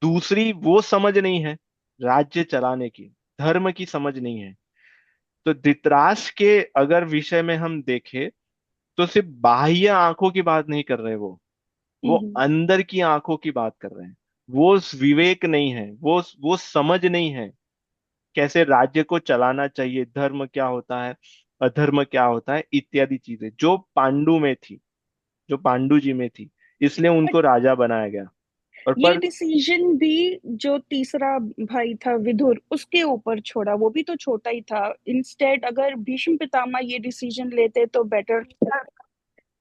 दूसरी वो समझ नहीं है राज्य चलाने की, धर्म की समझ नहीं है। तो धृतराष्ट्र के अगर विषय में हम देखें, तो सिर्फ बाह्य आंखों की बात नहीं कर रहे, वो हम्म। अंदर की आंखों की बात कर रहे हैं। वो विवेक नहीं है, वो समझ नहीं है कैसे राज्य को चलाना चाहिए, धर्म क्या होता है, अधर्म क्या होता है, इत्यादि चीजें जो पांडु में थी, जो पांडु जी में थी, इसलिए बट उनको राजा बनाया गया। और ये पर डिसीजन भी जो तीसरा भाई था विदुर, उसके ऊपर छोड़ा, वो भी तो छोटा ही था। इंस्टेड अगर भीष्म पितामह ये डिसीजन लेते तो बेटर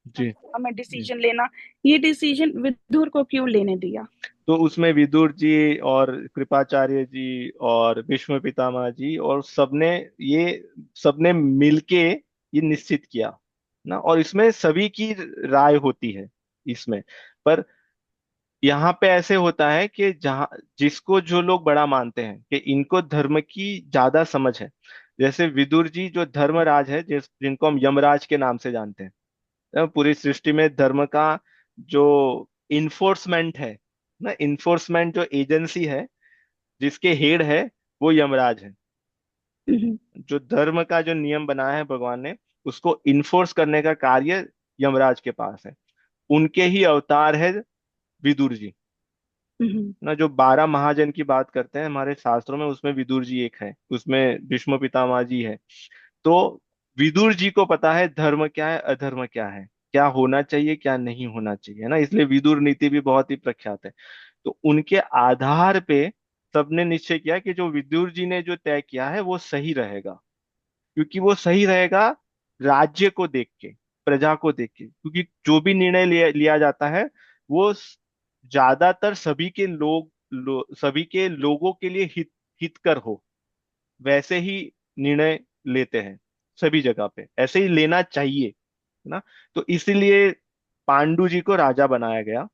जी हमें जी, डिसीजन लेना, ये डिसीजन विदुर को क्यों लेने दिया। तो उसमें विदुर जी और कृपाचार्य जी और भीष्म पितामह जी और सबने मिलके ये निश्चित किया ना। और इसमें सभी की राय होती है इसमें। पर यहाँ पे ऐसे होता है कि जहाँ जिसको जो लोग बड़ा मानते हैं कि इनको धर्म की ज्यादा समझ है, जैसे विदुर जी जो धर्मराज है, जिनको हम यमराज के नाम से जानते हैं, पूरी सृष्टि में धर्म का जो इन्फोर्समेंट है ना, इन्फोर्समेंट जो एजेंसी है, जिसके हेड है, वो यमराज है। हम्म। जो धर्म का जो नियम बनाया है भगवान ने, उसको इन्फोर्स करने का कार्य यमराज के पास है। उनके ही अवतार है विदुर जी, हम्म। ना, जो 12 महाजन की बात करते हैं हमारे शास्त्रों में, उसमें विदुर जी एक है, उसमें भीष्म पितामह जी है। तो विदुर जी को पता है धर्म क्या है, अधर्म क्या है, क्या होना चाहिए क्या नहीं होना चाहिए, है ना, इसलिए विदुर नीति भी बहुत ही प्रख्यात है। तो उनके आधार पे सबने निश्चय किया कि जो विदुर जी ने जो तय किया है वो सही रहेगा, क्योंकि वो सही रहेगा राज्य को देख के, प्रजा को देख के, क्योंकि जो भी निर्णय लिया जाता है वो ज्यादातर सभी के लोगों के लिए हितकर हो, वैसे ही निर्णय लेते हैं सभी जगह पे, ऐसे ही लेना चाहिए, है ना। तो इसीलिए पांडु जी को राजा बनाया गया।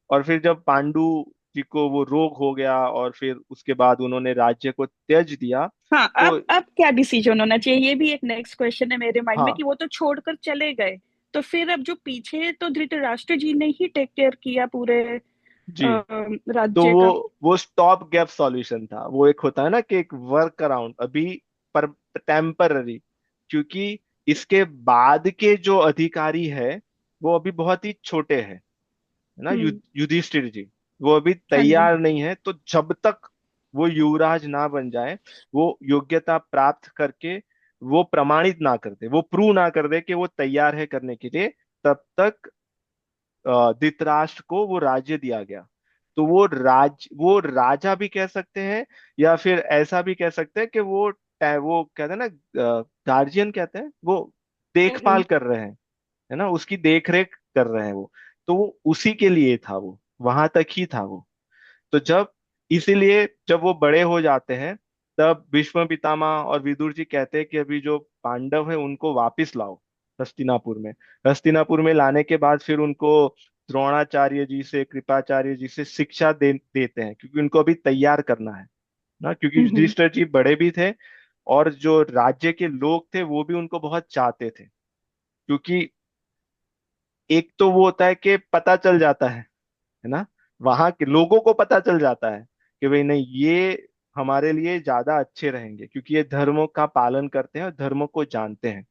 और फिर जब पांडु जी को वो रोग हो गया और फिर उसके बाद उन्होंने राज्य को त्यज दिया। हाँ, तो अब क्या डिसीजन होना चाहिए, ये भी एक नेक्स्ट क्वेश्चन है मेरे माइंड में हाँ कि वो तो छोड़कर चले गए, तो फिर अब जो पीछे तो धृतराष्ट्र जी ने ही टेक केयर किया पूरे जी। तो राज्य का। वो स्टॉप गैप सॉल्यूशन था, वो एक होता है ना कि एक वर्क अराउंड अभी, पर टेम्पररी, क्योंकि इसके बाद के जो अधिकारी है वो अभी बहुत ही छोटे हैं, है ना, हम्म। युधिष्ठिर जी, वो अभी हाँ जी। तैयार नहीं है। तो जब तक वो युवराज ना बन जाए, वो योग्यता प्राप्त करके वो प्रमाणित ना कर दे, वो प्रूव ना कर दे कि वो तैयार है करने के लिए, तब तक धृतराष्ट्र को वो राज्य दिया गया। तो वो राजा भी कह सकते हैं, या फिर ऐसा भी कह सकते हैं कि वो कहते हैं ना, गार्जियन कहते हैं, वो देखभाल हम्म। कर रहे हैं, है ना, उसकी देख रेख कर रहे हैं वो। तो वो उसी के लिए था, वो वहां तक ही था वो। तो जब इसीलिए जब वो बड़े हो जाते हैं, तब भीष्म पितामह और विदुर जी कहते हैं कि अभी जो पांडव है उनको वापिस लाओ हस्तिनापुर में। हस्तिनापुर में लाने के बाद फिर उनको द्रोणाचार्य जी से, कृपाचार्य जी से शिक्षा देते हैं, क्योंकि उनको अभी तैयार करना है ना, क्योंकि हम्म। युधिष्ठिर जी बड़े भी थे और जो राज्य के लोग थे वो भी उनको बहुत चाहते थे। क्योंकि एक तो वो होता है कि पता चल जाता है ना, वहां के लोगों को पता चल जाता है कि भाई नहीं, ये हमारे लिए ज्यादा अच्छे रहेंगे, क्योंकि ये धर्मों का पालन करते हैं और धर्मों को जानते हैं।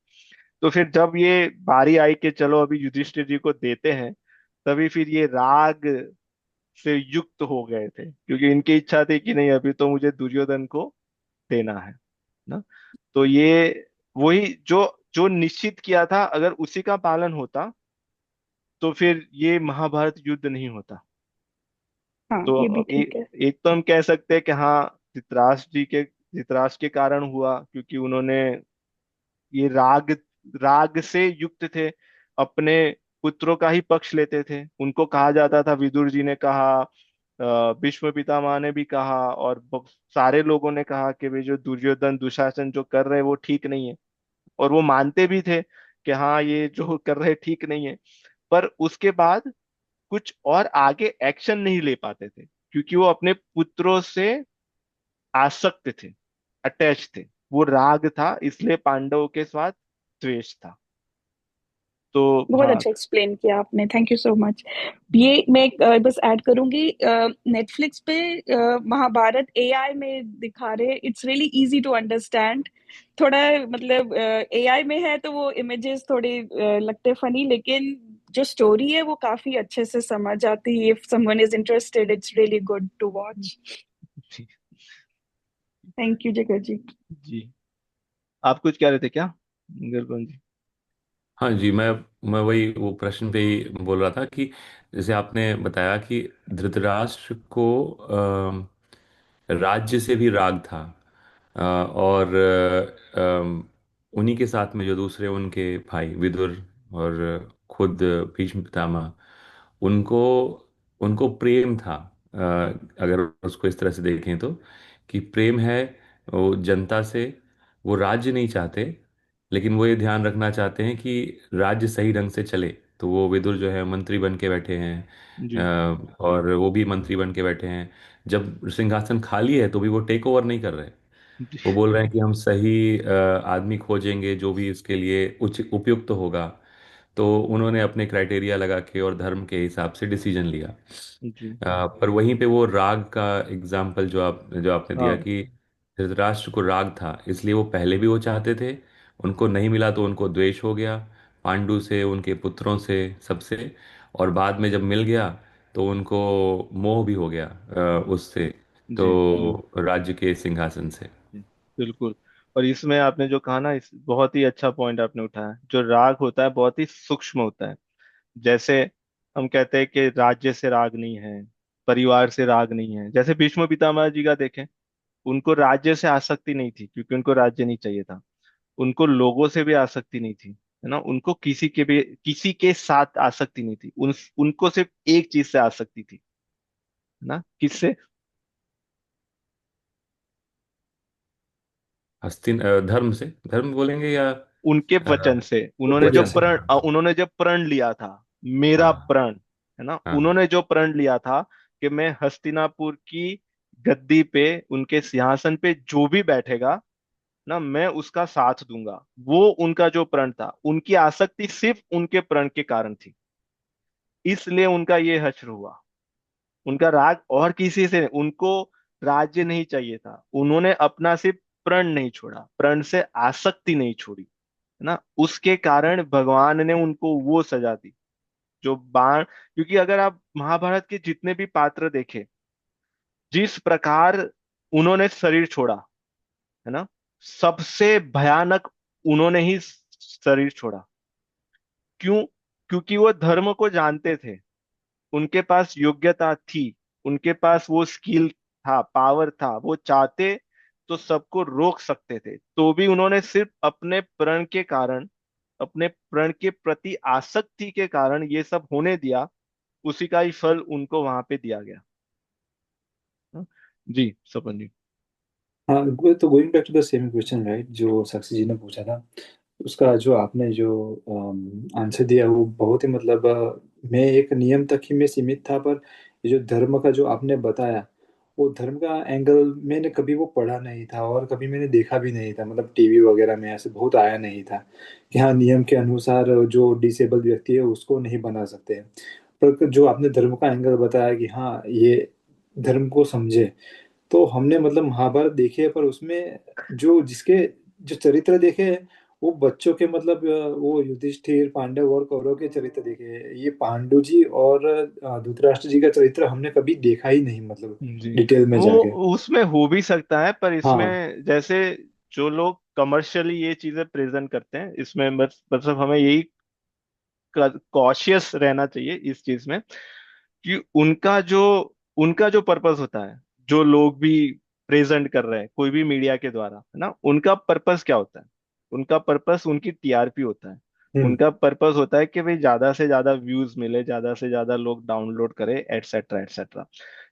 तो फिर जब ये बारी आई कि चलो अभी युधिष्ठिर जी को देते हैं, तभी फिर ये राग से युक्त हो गए थे, क्योंकि इनकी इच्छा थी कि नहीं, अभी तो मुझे दुर्योधन को देना है ना। तो ये वही जो जो निश्चित किया था, अगर उसी का पालन होता तो फिर ये महाभारत युद्ध नहीं होता। हाँ, ये भी तो ठीक है। एक तो हम कह सकते हैं कि हाँ, धृतराष्ट्र के कारण हुआ, क्योंकि उन्होंने ये राग से युक्त थे, अपने पुत्रों का ही पक्ष लेते थे। उनको कहा जाता था, विदुर जी ने कहा, भीष्म पितामह ने भी कहा, और सारे लोगों ने कहा कि भाई जो दुर्योधन दुशासन जो कर रहे हैं वो ठीक नहीं है। और वो मानते भी थे कि हाँ, ये जो कर रहे हैं ठीक नहीं है। पर उसके बाद कुछ और आगे एक्शन नहीं ले पाते थे, क्योंकि वो अपने पुत्रों से आसक्त थे, अटैच थे। वो राग था, इसलिए पांडवों के साथ द्वेष था। तो बहुत हाँ। अच्छा एक्सप्लेन किया आपने, थैंक यू सो मच। ये मैं बस ऐड करूंगी, नेटफ्लिक्स पे महाभारत एआई में दिखा रहे, it's really easy to understand. थोड़ा मतलब एआई में है तो वो इमेजेस थोड़े लगते फनी, लेकिन जो स्टोरी है वो काफी अच्छे से समझ आती है। If someone is interested, it's really good to watch. जी। Thank you Jagat ji. जी। आप कुछ कह रहे थे क्या, गुरबंद जी? हाँ जी, मैं वही वो प्रश्न पे ही बोल रहा था कि जैसे आपने बताया कि धृतराष्ट्र को राज्य से भी राग था, और उन्हीं के साथ में जो दूसरे उनके भाई विदुर और खुद भीष्म पितामह, उनको उनको प्रेम था। अ, अगर उसको इस तरह से देखें तो, कि प्रेम है वो जनता से। वो राज्य नहीं चाहते, लेकिन वो ये ध्यान रखना चाहते हैं कि राज्य सही ढंग से चले। तो वो विदुर जो है मंत्री बन के बैठे हैं, जी। और वो भी मंत्री बन के बैठे हैं। जब सिंहासन खाली है तो भी वो टेक ओवर नहीं कर रहे। जी। वो बोल रहे हैं कि हम सही आदमी खोजेंगे जो भी इसके लिए उच उपयुक्त होगा। तो उन्होंने अपने क्राइटेरिया लगा के और धर्म के हिसाब से डिसीजन लिया। जी। पर वहीं पे वो राग का एग्जाम्पल जो आपने दिया हाँ। कि धृतराष्ट्र को राग था, इसलिए वो पहले भी वो चाहते थे, उनको नहीं मिला तो उनको द्वेष हो गया, पांडु से, उनके पुत्रों से, सबसे। और बाद में जब मिल गया तो उनको मोह भी हो गया उससे, जी। तो राज्य के सिंहासन से। जी, बिल्कुल। और इसमें आपने जो कहा ना, इस बहुत ही अच्छा पॉइंट आपने उठाया। जो राग होता है बहुत ही सूक्ष्म होता है। जैसे हम कहते हैं कि राज्य से राग नहीं है, परिवार से राग नहीं है। जैसे भीष्म पितामह जी का देखें, उनको राज्य से आसक्ति नहीं थी क्योंकि उनको राज्य नहीं चाहिए था। उनको लोगों से भी आसक्ति नहीं थी, है ना। उनको किसी के साथ आसक्ति नहीं थी। उनको सिर्फ एक चीज से आसक्ति थी, है ना। किससे? धर्म से, धर्म बोलेंगे या उनके वचन से। वचन से। उन्होंने जब प्रण लिया था, मेरा हाँ प्रण, है ना। हाँ हाँ। उन्होंने जो प्रण लिया था कि मैं हस्तिनापुर की गद्दी पे, उनके सिंहासन पे जो भी बैठेगा ना, मैं उसका साथ दूंगा। वो उनका जो प्रण था, उनकी आसक्ति सिर्फ उनके प्रण के कारण थी। इसलिए उनका ये हश्र हुआ। उनका राग और किसी से नहीं। उनको राज्य नहीं चाहिए था। उन्होंने अपना सिर्फ प्रण नहीं छोड़ा, प्रण से आसक्ति नहीं छोड़ी, है ना। उसके कारण भगवान ने उनको वो सजा दी, जो बाण। क्योंकि अगर आप महाभारत के जितने भी पात्र देखें, जिस प्रकार उन्होंने शरीर छोड़ा, है ना, सबसे भयानक उन्होंने ही शरीर छोड़ा। क्यों? क्योंकि वो धर्म को जानते थे। उनके पास योग्यता थी, उनके पास वो स्किल था, पावर था। वो चाहते तो सबको रोक सकते थे, तो भी उन्होंने सिर्फ अपने प्रण के कारण, अपने प्रण के प्रति आसक्ति के कारण ये सब होने दिया। उसी का ही फल उनको वहां पे दिया गया। हाँ? जी सपन जी। हाँ, तो going back to the same question right, जो साक्षी जी ने पूछा था, उसका जो आपने जो आंसर दिया वो बहुत ही मतलब मैं एक नियम तक ही मैं सीमित था, पर ये जो धर्म का जो आपने बताया, वो धर्म का एंगल मैंने कभी वो पढ़ा नहीं था और कभी मैंने देखा भी नहीं था। मतलब टीवी वगैरह में ऐसे बहुत आया नहीं था कि हाँ, नियम के अनुसार जो डिसेबल व्यक्ति है उसको नहीं बना सकते हैं। पर जो आपने धर्म का एंगल बताया कि हाँ, ये धर्म को समझे, तो हमने मतलब महाभारत देखी है, पर उसमें जो जिसके जो चरित्र देखे हैं, वो बच्चों के मतलब वो युधिष्ठिर, पांडव और कौरव के चरित्र देखे हैं। ये पांडु जी और धृतराष्ट्र जी का चरित्र हमने कभी देखा ही नहीं, मतलब जी, डिटेल में वो जाके। उसमें हो भी सकता है, पर हाँ। इसमें जैसे जो लोग कमर्शियली ये चीजें प्रेजेंट करते हैं, इसमें बस मतलब हमें यही कॉशियस रहना चाहिए इस चीज में, कि उनका जो पर्पस होता है, जो लोग भी प्रेजेंट कर रहे हैं कोई भी मीडिया के द्वारा, है ना, उनका पर्पस क्या होता है? उनका पर्पस उनकी टीआरपी होता है। हम्म। उनका पर्पस होता है कि भाई ज्यादा से ज्यादा व्यूज मिले, ज्यादा से ज्यादा लोग डाउनलोड करें, एटसेट्रा एटसेट्रा।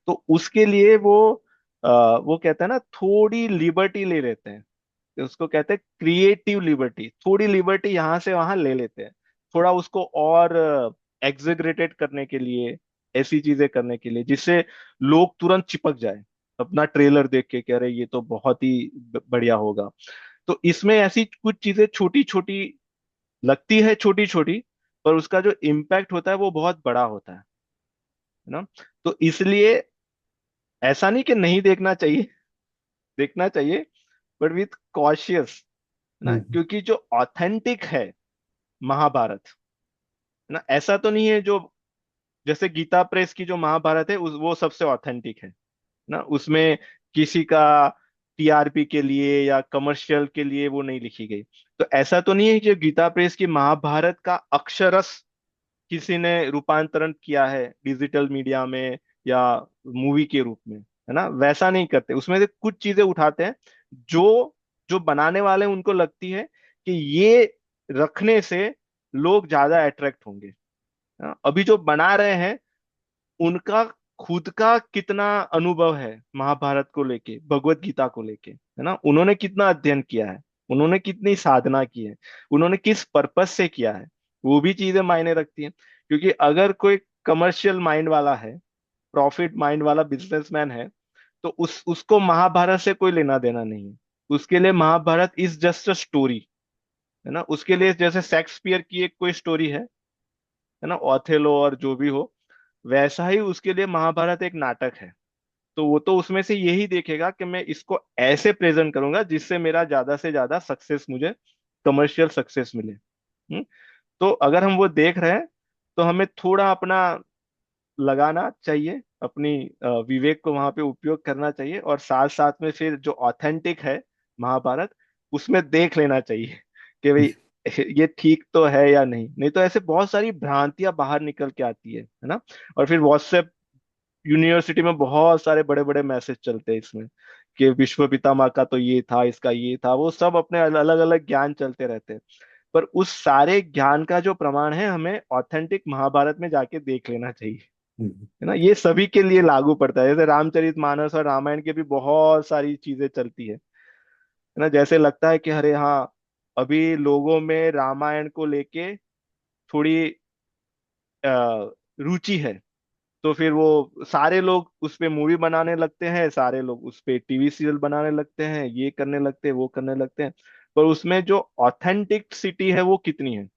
तो उसके लिए वो कहते हैं ना, थोड़ी लिबर्टी ले लेते हैं। उसको कहते हैं क्रिएटिव लिबर्टी। थोड़ी लिबर्टी यहाँ से वहां ले लेते हैं, थोड़ा उसको और एग्जेग्रेटेड करने के लिए, ऐसी चीजें करने के लिए जिससे लोग तुरंत चिपक जाए अपना ट्रेलर देख के, कह रहे ये तो बहुत ही बढ़िया होगा। तो इसमें ऐसी कुछ चीजें छोटी छोटी लगती है, छोटी छोटी, पर उसका जो इम्पैक्ट होता है वो बहुत बड़ा होता है ना। तो इसलिए ऐसा नहीं कि नहीं देखना चाहिए, देखना चाहिए, बट विथ कॉशियस, ना। हम्म। क्योंकि जो ऑथेंटिक है महाभारत, है ना, ऐसा तो नहीं है जो जैसे गीता प्रेस की जो महाभारत है वो सबसे ऑथेंटिक है ना। उसमें किसी का टीआरपी के लिए या कमर्शियल के लिए वो नहीं लिखी गई। तो ऐसा तो नहीं है कि जो गीता प्रेस की महाभारत का अक्षरस किसी ने रूपांतरण किया है डिजिटल मीडिया में या मूवी के रूप में, है ना। वैसा नहीं करते। उसमें से कुछ चीजें उठाते हैं जो जो बनाने वाले उनको लगती है कि ये रखने से लोग ज्यादा अट्रैक्ट होंगे। हाँ, अभी जो बना रहे हैं उनका खुद का कितना अनुभव है महाभारत को लेके, भगवत गीता को लेके, है ना। उन्होंने कितना अध्ययन किया है, उन्होंने कितनी साधना की है, उन्होंने किस पर्पस से किया है, वो भी चीजें मायने रखती हैं। क्योंकि अगर कोई कमर्शियल माइंड वाला है, प्रॉफिट माइंड वाला बिजनेसमैन है, तो उसको महाभारत से कोई लेना देना नहीं है। उसके लिए Mahabharata is just a story, है ना। उसके लिए जैसे शेक्सपियर की एक कोई स्टोरी है ना, ऑथेलो और जो भी हो, वैसा ही उसके लिए महाभारत एक नाटक है। तो वो तो उसमें से यही देखेगा कि मैं इसको ऐसे प्रेजेंट करूंगा जिससे मेरा ज्यादा से ज्यादा सक्सेस, मुझे कमर्शियल सक्सेस मिले। हम्म? तो अगर हम वो देख रहे हैं, तो हमें थोड़ा अपना लगाना चाहिए, अपनी विवेक को वहां पे उपयोग करना चाहिए, और साथ साथ में फिर जो ऑथेंटिक है महाभारत, उसमें देख लेना चाहिए कि भाई ये ठीक तो है या नहीं। नहीं तो ऐसे बहुत सारी भ्रांतियां बाहर निकल के आती है ना। और फिर व्हाट्सएप यूनिवर्सिटी में बहुत सारे बड़े बड़े मैसेज चलते हैं इसमें, कि विश्व पितामह का तो ये था, इसका ये था, वो सब अपने अलग अलग ज्ञान चलते रहते हैं। पर उस सारे ज्ञान का जो प्रमाण है, हमें ऑथेंटिक महाभारत में जाके देख लेना चाहिए, हम्म। है ना। ये सभी के लिए लागू पड़ता है। जैसे रामचरितमानस और रामायण के भी बहुत सारी चीजें चलती है ना। जैसे लगता है कि अरे हाँ, अभी लोगों में रामायण को लेके थोड़ी रुचि है, तो फिर वो सारे लोग उस पे मूवी बनाने लगते हैं, सारे लोग उस पे टीवी सीरियल बनाने लगते हैं, ये करने लगते हैं, वो करने लगते हैं। पर उसमें जो ऑथेंटिसिटी है वो कितनी है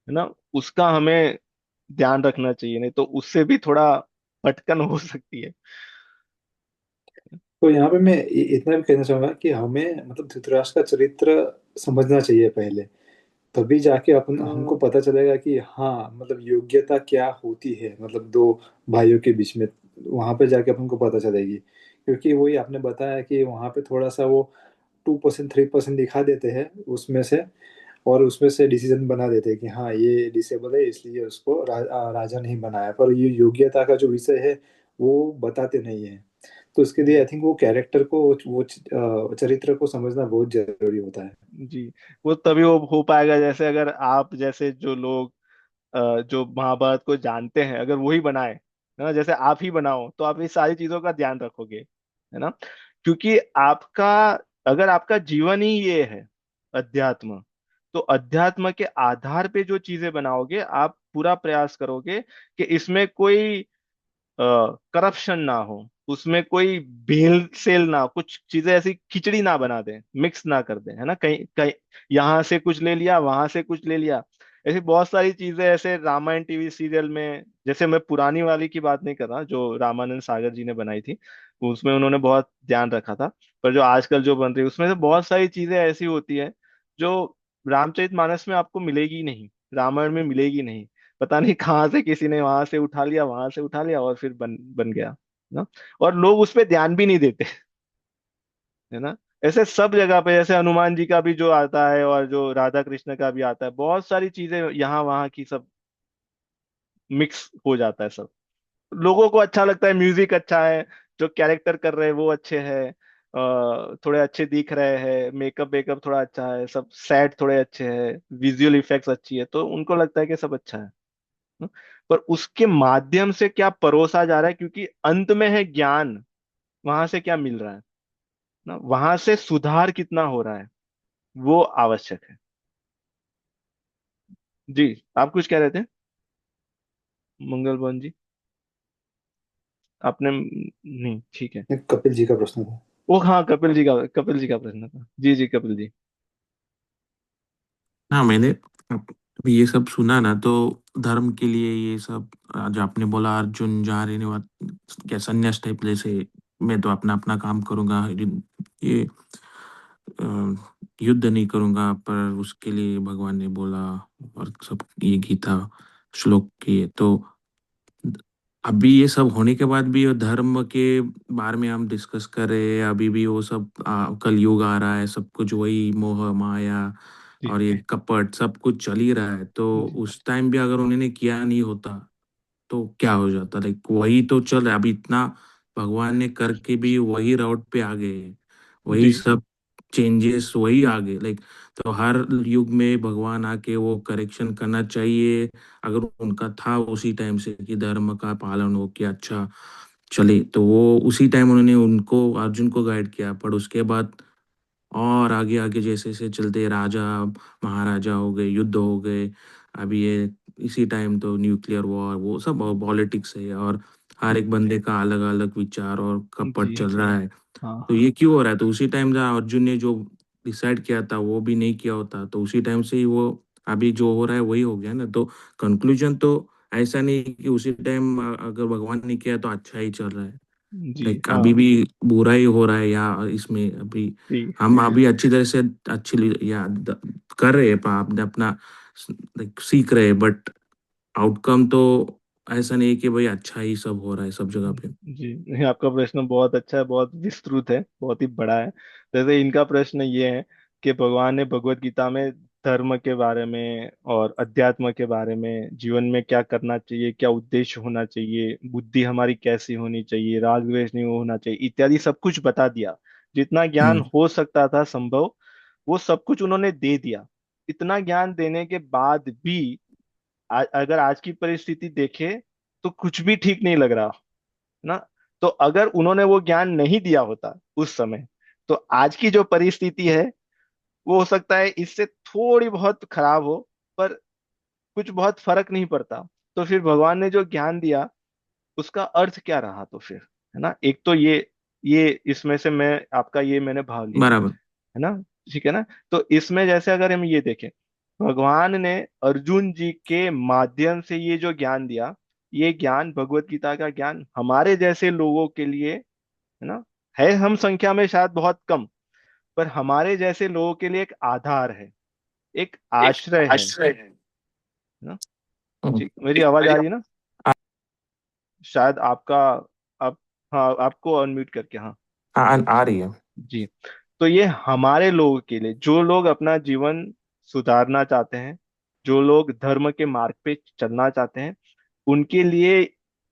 ना, उसका हमें ध्यान रखना चाहिए, नहीं तो उससे भी थोड़ा भटकन हो सकती है। तो यहाँ पे मैं इतना भी कहना चाहूंगा कि हमें मतलब धृतराष्ट्र का चरित्र समझना चाहिए पहले, तभी जाके अपन हमको हम्म, पता चलेगा कि हाँ मतलब योग्यता क्या होती है, मतलब दो भाइयों के बीच में। वहां पे जाके अपन को पता चलेगी, क्योंकि वही आपने बताया कि वहां पे थोड़ा सा वो 2% 3% दिखा देते हैं उसमें से, और उसमें से डिसीजन बना देते हैं कि हाँ ये डिसेबल है इसलिए उसको राजा नहीं बनाया, पर ये योग्यता का जो विषय है वो बताते नहीं है। तो उसके लिए आई थिंक वो कैरेक्टर को, वो चरित्र को समझना बहुत जरूरी होता है। जी। वो तभी वो हो पाएगा, जैसे अगर आप जैसे जो लोग जो महाभारत को जानते हैं, अगर वही बनाए, है ना, जैसे आप ही बनाओ, तो आप इस सारी चीजों का ध्यान रखोगे, है ना। क्योंकि आपका, अगर आपका जीवन ही ये है अध्यात्म, तो अध्यात्म के आधार पे जो चीजें बनाओगे, आप पूरा प्रयास करोगे कि इसमें कोई करप्शन ना हो, उसमें कोई भेल सेल ना हो, कुछ चीजें ऐसी खिचड़ी ना बना दें, मिक्स ना कर दें, है ना। कहीं कहीं यहाँ से कुछ ले लिया, वहां से कुछ ले लिया। ऐसी बहुत सारी चीजें ऐसे रामायण टीवी सीरियल में, जैसे मैं पुरानी वाली की बात नहीं कर रहा जो रामानंद सागर जी ने बनाई थी, उसमें उन्होंने बहुत ध्यान रखा था। पर जो आजकल जो बन रही है, उसमें से बहुत सारी चीजें ऐसी होती है जो रामचरितमानस में आपको मिलेगी नहीं, रामायण में मिलेगी नहीं। पता नहीं कहाँ से किसी ने वहां से उठा लिया, वहां से उठा लिया, और फिर बन बन गया ना। और लोग उस पे ध्यान भी नहीं देते, है ना। ऐसे सब जगह पे, जैसे हनुमान जी का भी जो आता है, और जो राधा कृष्ण का भी आता है, बहुत सारी चीजें यहाँ वहाँ की सब मिक्स हो जाता है सब। लोगों को अच्छा लगता है, म्यूजिक अच्छा है, जो कैरेक्टर कर रहे हैं वो अच्छे हैं, थोड़े अच्छे दिख रहे हैं, मेकअप वेकअप थोड़ा अच्छा है, सब सेट थोड़े अच्छे हैं, विजुअल इफेक्ट्स अच्छी है, तो उनको लगता है कि सब अच्छा है। न? पर उसके माध्यम से क्या परोसा जा रहा है, क्योंकि अंत में है ज्ञान, वहां से क्या मिल रहा है ना, वहां से सुधार कितना हो रहा है, वो आवश्यक है। जी। आप कुछ कह रहे थे, मंगल बहन जी? आपने नहीं, ठीक है। एक कपिल जी का प्रश्न था। वो हाँ, कपिल जी का प्रश्न था। जी जी, कपिल जी। हाँ, मैंने अभी ये सब सुना ना, तो धर्म के लिए ये सब जो आपने बोला, अर्जुन जा रहे ने क्या संन्यास टाइप, जैसे मैं तो अपना अपना काम करूंगा, ये अ, युद्ध नहीं करूंगा, पर उसके लिए भगवान ने बोला, और सब ये गीता श्लोक किए तो अभी ये सब होने के बाद भी वो धर्म के बारे में हम डिस्कस कर रहे हैं। अभी भी वो सब कलयुग आ रहा है, सब कुछ वही मोह माया जी और ये कपट सब कुछ चल ही रहा है। तो जी उस टाइम भी अगर उन्होंने किया नहीं होता तो क्या हो जाता? लाइक वही तो चल रहा है अभी, इतना भगवान ने करके भी वही राउट पे आ गए हैं, जी वही सब चेंजेस वही आ गए। लाइक तो हर युग में भगवान आके वो करेक्शन करना चाहिए, अगर उनका था उसी टाइम से कि धर्म का पालन हो कि अच्छा चले, तो वो उसी टाइम उन्होंने उनको अर्जुन को गाइड किया। पर उसके बाद और आगे आगे जैसे जैसे चलते राजा महाराजा हो गए, युद्ध हो गए, अभी ये इसी टाइम तो न्यूक्लियर वॉर वो सब पॉलिटिक्स है, और हर एक बंदे का अलग अलग विचार और कपट जी। चल रहा है। तो हाँ ये क्यों हो रहा है? तो उसी टाइम जहाँ अर्जुन ने जो डिसाइड किया था वो भी नहीं किया होता, तो उसी टाइम से ही वो अभी जो हो रहा है वही हो गया ना। तो कंक्लूजन तो ऐसा नहीं कि उसी टाइम अगर भगवान ने किया तो अच्छा ही चल रहा है। जी। लाइक अभी हाँ भी बुरा ही हो रहा है, या इसमें अभी जी हम अभी अच्छी तरह से अच्छी या कर रहे हैं, आपने अपना लाइक सीख रहे हैं, बट आउटकम तो ऐसा नहीं कि भाई अच्छा ही सब हो रहा है सब जगह पे। जी नहीं, आपका प्रश्न बहुत अच्छा है, बहुत विस्तृत है, बहुत ही बड़ा है। जैसे इनका प्रश्न ये है कि भगवान ने भगवत गीता में धर्म के बारे में और अध्यात्म के बारे में, जीवन में क्या करना चाहिए, क्या उद्देश्य होना चाहिए, बुद्धि हमारी कैसी होनी चाहिए, राग द्वेष नहीं होना चाहिए, इत्यादि सब कुछ बता दिया। जितना ज्ञान हम्म। हो सकता था संभव, वो सब कुछ उन्होंने दे दिया। इतना ज्ञान देने के बाद भी अगर आज की परिस्थिति देखे तो कुछ भी ठीक नहीं लग रहा ना। तो अगर उन्होंने वो ज्ञान नहीं दिया होता उस समय, तो आज की जो परिस्थिति है वो हो सकता है इससे थोड़ी बहुत खराब हो, पर कुछ बहुत फर्क नहीं पड़ता। तो फिर भगवान ने जो ज्ञान दिया उसका अर्थ क्या रहा तो फिर, है ना। एक तो ये इसमें से मैं आपका ये मैंने भाव लिया, बराबर। है ना। ठीक है ना। तो इसमें जैसे अगर हम ये देखें, भगवान ने अर्जुन जी के माध्यम से ये जो ज्ञान दिया, ये ज्ञान भगवत गीता का ज्ञान हमारे जैसे लोगों के लिए, है ना, है हम संख्या में शायद बहुत कम, पर हमारे जैसे लोगों के लिए एक आधार है, एक एक आश्रय है आश्रय है। ना। हम्म। ठीक, मेरी आवाज आ रही है ना? शायद आपका, आप, हाँ आपको अनम्यूट करके, हाँ। आ रही है। जी। तो ये हमारे लोगों के लिए, जो लोग अपना जीवन सुधारना चाहते हैं, जो लोग धर्म के मार्ग पे चलना चाहते हैं, उनके लिए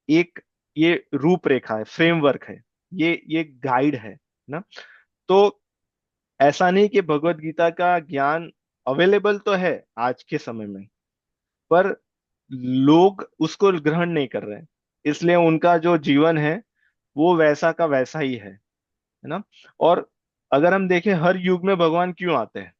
एक ये रूपरेखा है, फ्रेमवर्क है, ये गाइड है ना। तो ऐसा नहीं कि भगवत गीता का ज्ञान अवेलेबल तो है आज के समय में, पर लोग उसको ग्रहण नहीं कर रहे हैं, इसलिए उनका जो जीवन है वो वैसा का वैसा ही है ना। और अगर हम देखें, हर युग में भगवान क्यों आते हैं,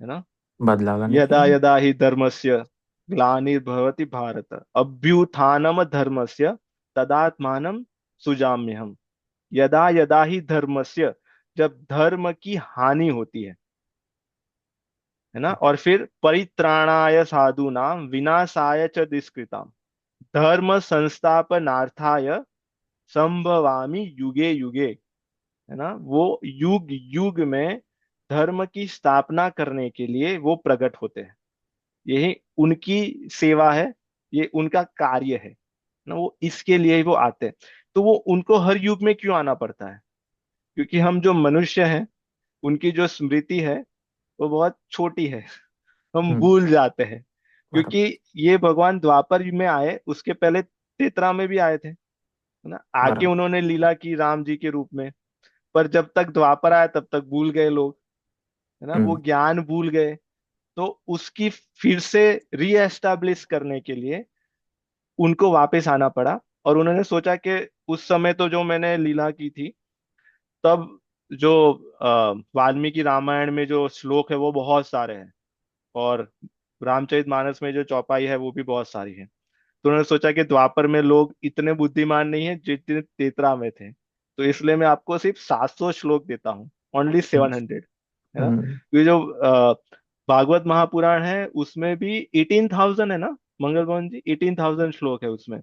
है ना। बदलाव लाने के यदा लिए। यदा ही धर्मस्य ग्लानिर्भवति भारत अभ्युत्थानम धर्मस्य तदात्मानं सुजाम्यहम्। यदा यदा ही धर्मस्य, जब धर्म की हानि होती है ना, और फिर परित्राणाय साधूनां विनाशाय च दुष्कृताम् धर्म संस्थापनार्थाय संभवामि युगे युगे, है ना। वो युग युग में धर्म की स्थापना करने के लिए वो प्रकट होते हैं। यही उनकी सेवा है, ये उनका कार्य है ना। वो इसके लिए ही वो आते हैं। तो वो उनको हर युग में क्यों आना पड़ता है? क्योंकि हम जो मनुष्य हैं, उनकी जो स्मृति है वो बहुत छोटी है, हम हम्म। भूल जाते हैं। क्योंकि बराबर। ये भगवान द्वापर युग में आए, उसके पहले त्रेता में भी आए थे, है ना। आके बराबर। उन्होंने लीला की राम जी के रूप में, पर जब तक द्वापर आया तब तक भूल गए लोग, है ना, वो हम्म। ज्ञान भूल गए। तो उसकी फिर से रीएस्टाब्लिश करने के लिए उनको वापस आना पड़ा। और उन्होंने सोचा कि उस समय तो जो मैंने लीला की थी, तब जो वाल्मीकि रामायण में जो श्लोक है वो बहुत सारे हैं, और रामचरितमानस में जो चौपाई है वो भी बहुत सारी है। तो उन्होंने सोचा कि द्वापर में लोग इतने बुद्धिमान नहीं है जितने तेतरा में थे, तो इसलिए मैं आपको सिर्फ 700 श्लोक देता हूँ, ओनली हम्म। 700, है ना। हम्म। ये जो भागवत महापुराण है उसमें भी 18,000 है ना, मंगल मोहन जी, 18,000 श्लोक है उसमें।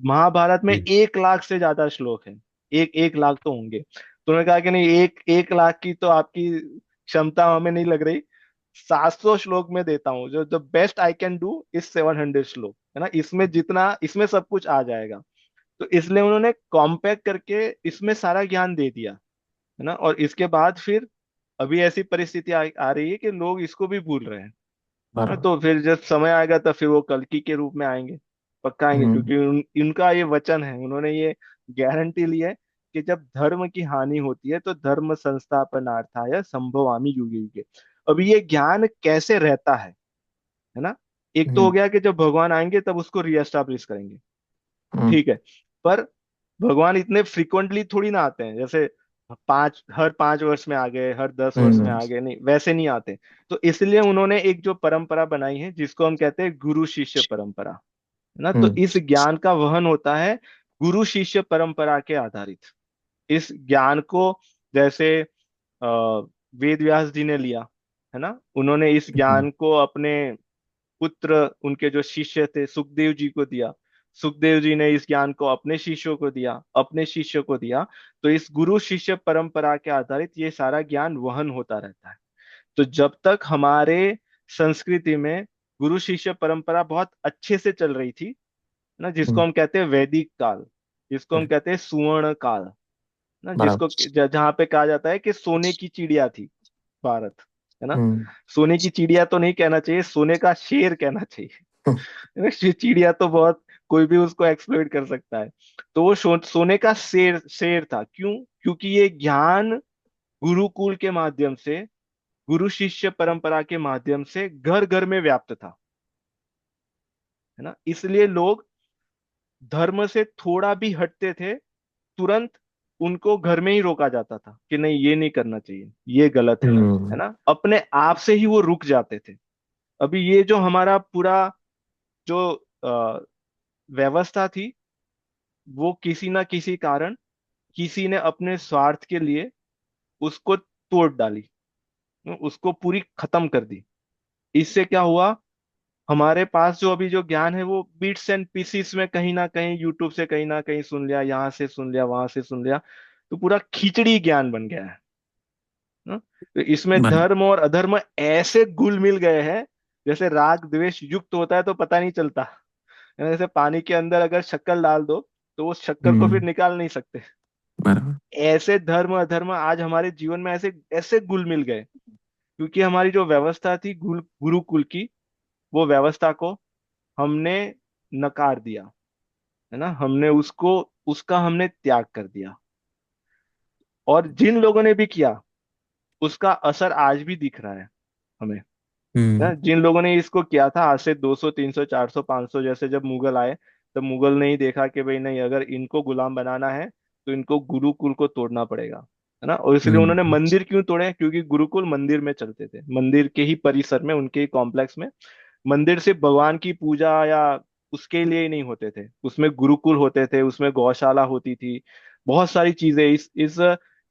महाभारत में जी। 1 लाख से ज्यादा श्लोक है, एक एक लाख तो होंगे। तो उन्होंने कहा कि नहीं, एक एक लाख की तो आपकी क्षमता हमें नहीं लग रही, 700 श्लोक में देता हूँ। जो the best I can do is 700 श्लोक, है ना। इसमें जितना, इसमें सब कुछ आ जाएगा। तो इसलिए उन्होंने कॉम्पैक्ट करके इसमें सारा ज्ञान दे दिया, है ना। और इसके बाद फिर अभी ऐसी परिस्थिति आ रही है कि लोग इसको भी भूल रहे हैं। हाँ, बराबर। तो फिर जब समय आएगा तब फिर वो कल्कि के रूप में आएंगे, पक्का आएंगे, हम्म। क्योंकि इनका ये वचन है, उन्होंने ये गारंटी ली है कि जब धर्म की हानि होती है तो धर्म संस्थापनार्थाय संभवामि युगे युगे। अभी ये ज्ञान कैसे रहता है ना। एक तो हो हम्म। गया कि जब भगवान आएंगे तब उसको रिएस्टाब्लिश करेंगे, हम्म। ठीक है। पर भगवान इतने फ्रिक्वेंटली थोड़ी ना आते हैं, जैसे हर 5 वर्ष में आ गए, हर 10 वर्ष में हम्म। आ गए, नहीं वैसे नहीं आते। तो इसलिए उन्होंने एक जो परंपरा बनाई है जिसको हम कहते हैं गुरु शिष्य परंपरा, है ना। तो हम्म। इस ज्ञान का वहन होता है गुरु शिष्य परंपरा के आधारित। इस ज्ञान को जैसे वेद व्यास जी ने लिया, है ना, उन्होंने इस हम्म। ज्ञान को अपने पुत्र, उनके जो शिष्य थे सुखदेव जी को दिया। सुखदेव जी ने इस ज्ञान को अपने शिष्यों को दिया, अपने शिष्य को दिया। तो इस गुरु शिष्य परंपरा के आधारित ये सारा ज्ञान वहन होता रहता है। तो जब तक हमारे संस्कृति में गुरु शिष्य परंपरा बहुत अच्छे से चल रही थी, है ना, जिसको हम्म, हम कहते हैं वैदिक काल, जिसको हम correct, कहते हैं सुवर्ण काल, ना, बराबर। जिसको जहाँ पे कहा जाता है कि सोने की चिड़िया थी भारत, है ना। हम्म, सोने की चिड़िया तो नहीं कहना चाहिए, सोने का शेर कहना चाहिए। हम्म, है ना, चिड़िया तो बहुत कोई भी उसको एक्सप्लोइट कर सकता है। तो वो सोने का शेर शेर था। क्यों? क्योंकि ये ज्ञान गुरुकुल के माध्यम से, गुरु शिष्य परंपरा के माध्यम से घर घर में व्याप्त था, है ना। इसलिए लोग धर्म से थोड़ा भी हटते थे, तुरंत उनको घर में ही रोका जाता था कि नहीं, ये नहीं करना चाहिए, ये गलत है हम्म, ना। अपने आप से ही वो रुक जाते थे। अभी ये जो हमारा पूरा जो व्यवस्था थी, वो किसी ना किसी कारण, किसी ने अपने स्वार्थ के लिए उसको तोड़ डाली, उसको पूरी खत्म कर दी। इससे क्या हुआ, हमारे पास जो अभी जो ज्ञान है वो बिट्स एंड पीसीस में, कहीं ना कहीं यूट्यूब से कहीं ना कहीं सुन लिया, यहाँ से सुन लिया, वहां से सुन लिया, तो पूरा खिचड़ी ज्ञान बन गया है ना? तो इसमें बराबर। धर्म और अधर्म ऐसे घुल मिल गए हैं, जैसे राग द्वेष युक्त होता है तो पता नहीं चलता, है ना? जैसे पानी के अंदर अगर शक्कर डाल दो तो उस शक्कर को फिर हम्म, निकाल नहीं सकते। बराबर। ऐसे धर्म अधर्म आज हमारे जीवन में ऐसे ऐसे घुल मिल गए, क्योंकि हमारी जो व्यवस्था थी गुरुकुल की, वो व्यवस्था को हमने नकार दिया, है ना। हमने उसको, उसका हमने त्याग कर दिया। और जिन लोगों ने भी किया, उसका असर आज भी दिख रहा है हमें, ना। हम्म, जिन लोगों ने इसको किया था आज से 200 300 400 500, जैसे जब मुगल आए, तब मुगल ने ही देखा कि भाई नहीं, अगर इनको गुलाम बनाना है तो इनको गुरुकुल को तोड़ना पड़ेगा, है ना। और इसलिए उन्होंने हम्म, मंदिर क्यों तोड़े? क्योंकि गुरुकुल मंदिर में चलते थे, मंदिर के ही परिसर में, उनके ही कॉम्प्लेक्स में। मंदिर सिर्फ भगवान की पूजा या उसके लिए ही नहीं होते थे, उसमें गुरुकुल होते थे, उसमें गौशाला होती थी, बहुत सारी चीजें। इस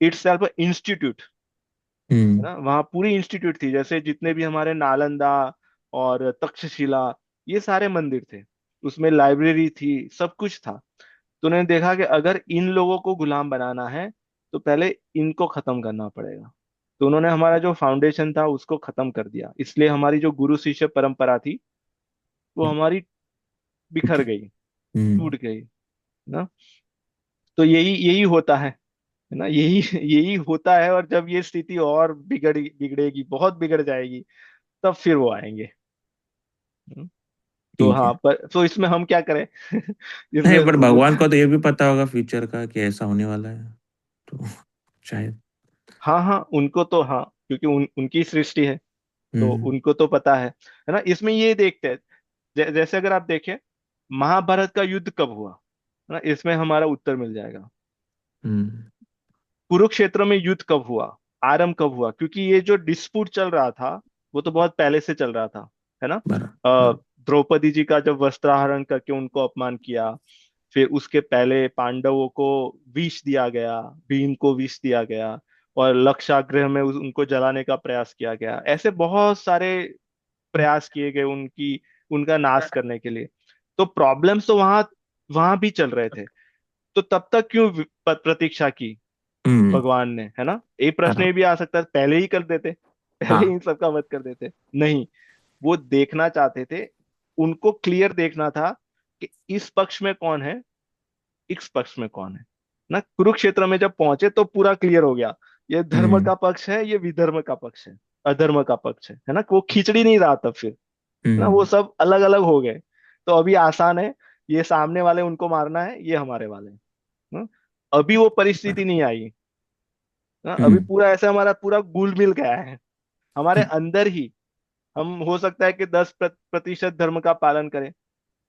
इट्स सेल्फ इंस्टीट्यूट, है हम्म, ना। वहाँ पूरी इंस्टीट्यूट थी, जैसे जितने भी हमारे नालंदा और तक्षशिला, ये सारे मंदिर थे, उसमें लाइब्रेरी थी, सब कुछ था। तो उन्होंने देखा कि अगर इन लोगों को गुलाम बनाना है तो पहले इनको खत्म करना पड़ेगा। तो उन्होंने हमारा जो फाउंडेशन था उसको खत्म कर दिया, इसलिए हमारी जो गुरु शिष्य परंपरा थी वो हमारी ठीक बिखर है। गई, हम्म, टूट गई ना। तो यही यही होता है ना, यही यही होता है। और जब ये स्थिति और बिगड़ेगी, बहुत बिगड़ जाएगी, तब फिर वो आएंगे। हम्म। तो ठीक हाँ, है। पर तो इसमें हम क्या करें? नहीं, इसमें पर वो, भगवान को तो ये भी पता होगा फ्यूचर का कि ऐसा होने वाला है, तो शायद। हाँ हाँ, उनको तो हाँ, क्योंकि उनकी सृष्टि है, तो हम्म, उनको तो पता है ना। इसमें ये देखते हैं, जैसे अगर आप देखें, महाभारत का युद्ध कब हुआ, है ना, इसमें हमारा उत्तर मिल जाएगा। हम्म, कुरुक्षेत्र में युद्ध कब हुआ, आरंभ कब हुआ? क्योंकि ये जो डिस्प्यूट चल रहा था वो तो बहुत पहले से चल रहा था, है ना। बराबर, अ, बराबर। द्रौपदी जी का जब वस्त्राहरण करके उनको अपमान किया, फिर उसके पहले पांडवों को विष दिया गया, भीम को विष दिया गया, और लक्षागृह में उनको जलाने का प्रयास किया गया, ऐसे बहुत सारे प्रयास किए गए उनकी, उनका नाश करने के लिए। तो प्रॉब्लम्स तो वहां वहां भी चल रहे थे। तो तब तक क्यों प्रतीक्षा की हम्म, भगवान ने, है ना। एक प्रश्न ये बराबर। भी आ सकता है, पहले ही कर देते, पहले ही हाँ। इन सबका वध कर देते। नहीं, वो देखना चाहते थे, उनको क्लियर देखना था कि इस पक्ष में कौन है, इस पक्ष में कौन है ना। कुरुक्षेत्र में जब पहुंचे तो पूरा क्लियर हो गया, ये धर्म हम्म, का पक्ष है, ये विधर्म का पक्ष है, अधर्म का पक्ष है ना। वो खिचड़ी नहीं रहा तब फिर, है ना, वो हम्म, सब अलग अलग हो गए। तो अभी आसान है, ये सामने वाले उनको मारना है, ये हमारे वाले हैं, ना? अभी वो परिस्थिति बराबर। नहीं आई ना। अभी हम्म, पूरा ऐसा हमारा पूरा घुल मिल गया है हमारे अंदर ही। हम हो सकता है कि 10% धर्म का पालन करें,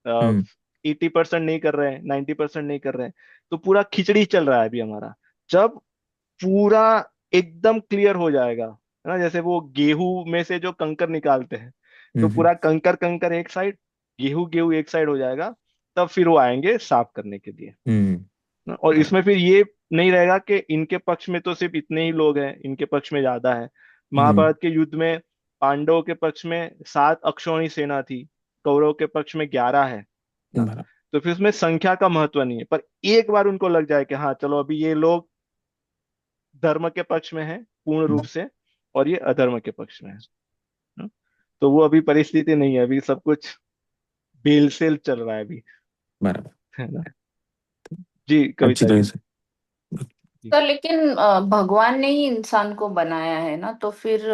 हम्म, 80% नहीं कर रहे हैं, 90% नहीं कर रहे हैं, तो पूरा खिचड़ी चल रहा है अभी हमारा। जब पूरा एकदम क्लियर हो जाएगा, है ना, जैसे वो गेहूं में से जो कंकर निकालते हैं, तो हम्म, पूरा कंकर कंकर एक साइड, गेहूं गेहूं एक साइड हो जाएगा, तब फिर वो आएंगे साफ करने के लिए हम्म, ना। और बराबर। इसमें फिर ये नहीं रहेगा कि इनके पक्ष में तो सिर्फ इतने ही लोग हैं, इनके पक्ष में ज्यादा है। हम्म, महाभारत के युद्ध में पांडवों के पक्ष में 7 अक्षौणी सेना थी, कौरवों के पक्ष में 11 है ना। बराबर। तो फिर उसमें संख्या का महत्व नहीं है, पर एक बार उनको लग जाए कि हाँ चलो, अभी ये लोग धर्म के पक्ष में है पूर्ण रूप से, और ये अधर्म के पक्ष में है ना? तो वो अभी परिस्थिति नहीं है, अभी सब कुछ बेलसेल चल रहा है अभी, बराबर। है ना। जी अच्छी कविता तरह जी। से। जी तो लेकिन भगवान ने ही इंसान को बनाया है ना, तो फिर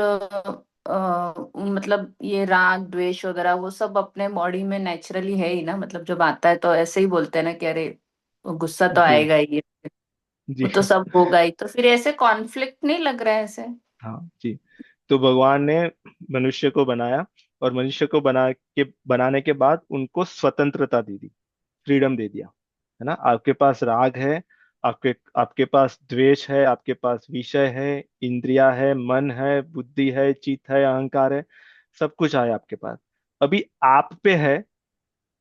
मतलब ये राग द्वेष वगैरह वो सब अपने बॉडी में नेचुरली है ही ना, मतलब जब आता है तो ऐसे ही बोलते हैं ना कि अरे गुस्सा तो जी आएगा ही, जी वो तो सब होगा ही, तो फिर ऐसे कॉन्फ्लिक्ट नहीं लग रहा है ऐसे। हाँ जी। तो भगवान ने मनुष्य को बनाया, और मनुष्य को बनाने के बाद उनको स्वतंत्रता दे दी, फ्रीडम दे दिया, है ना। आपके पास राग है, आपके आपके पास द्वेष है, आपके पास विषय है, इंद्रिया है, मन है, बुद्धि है, चित्त है, अहंकार है, सब कुछ है आपके पास। अभी आप पे है,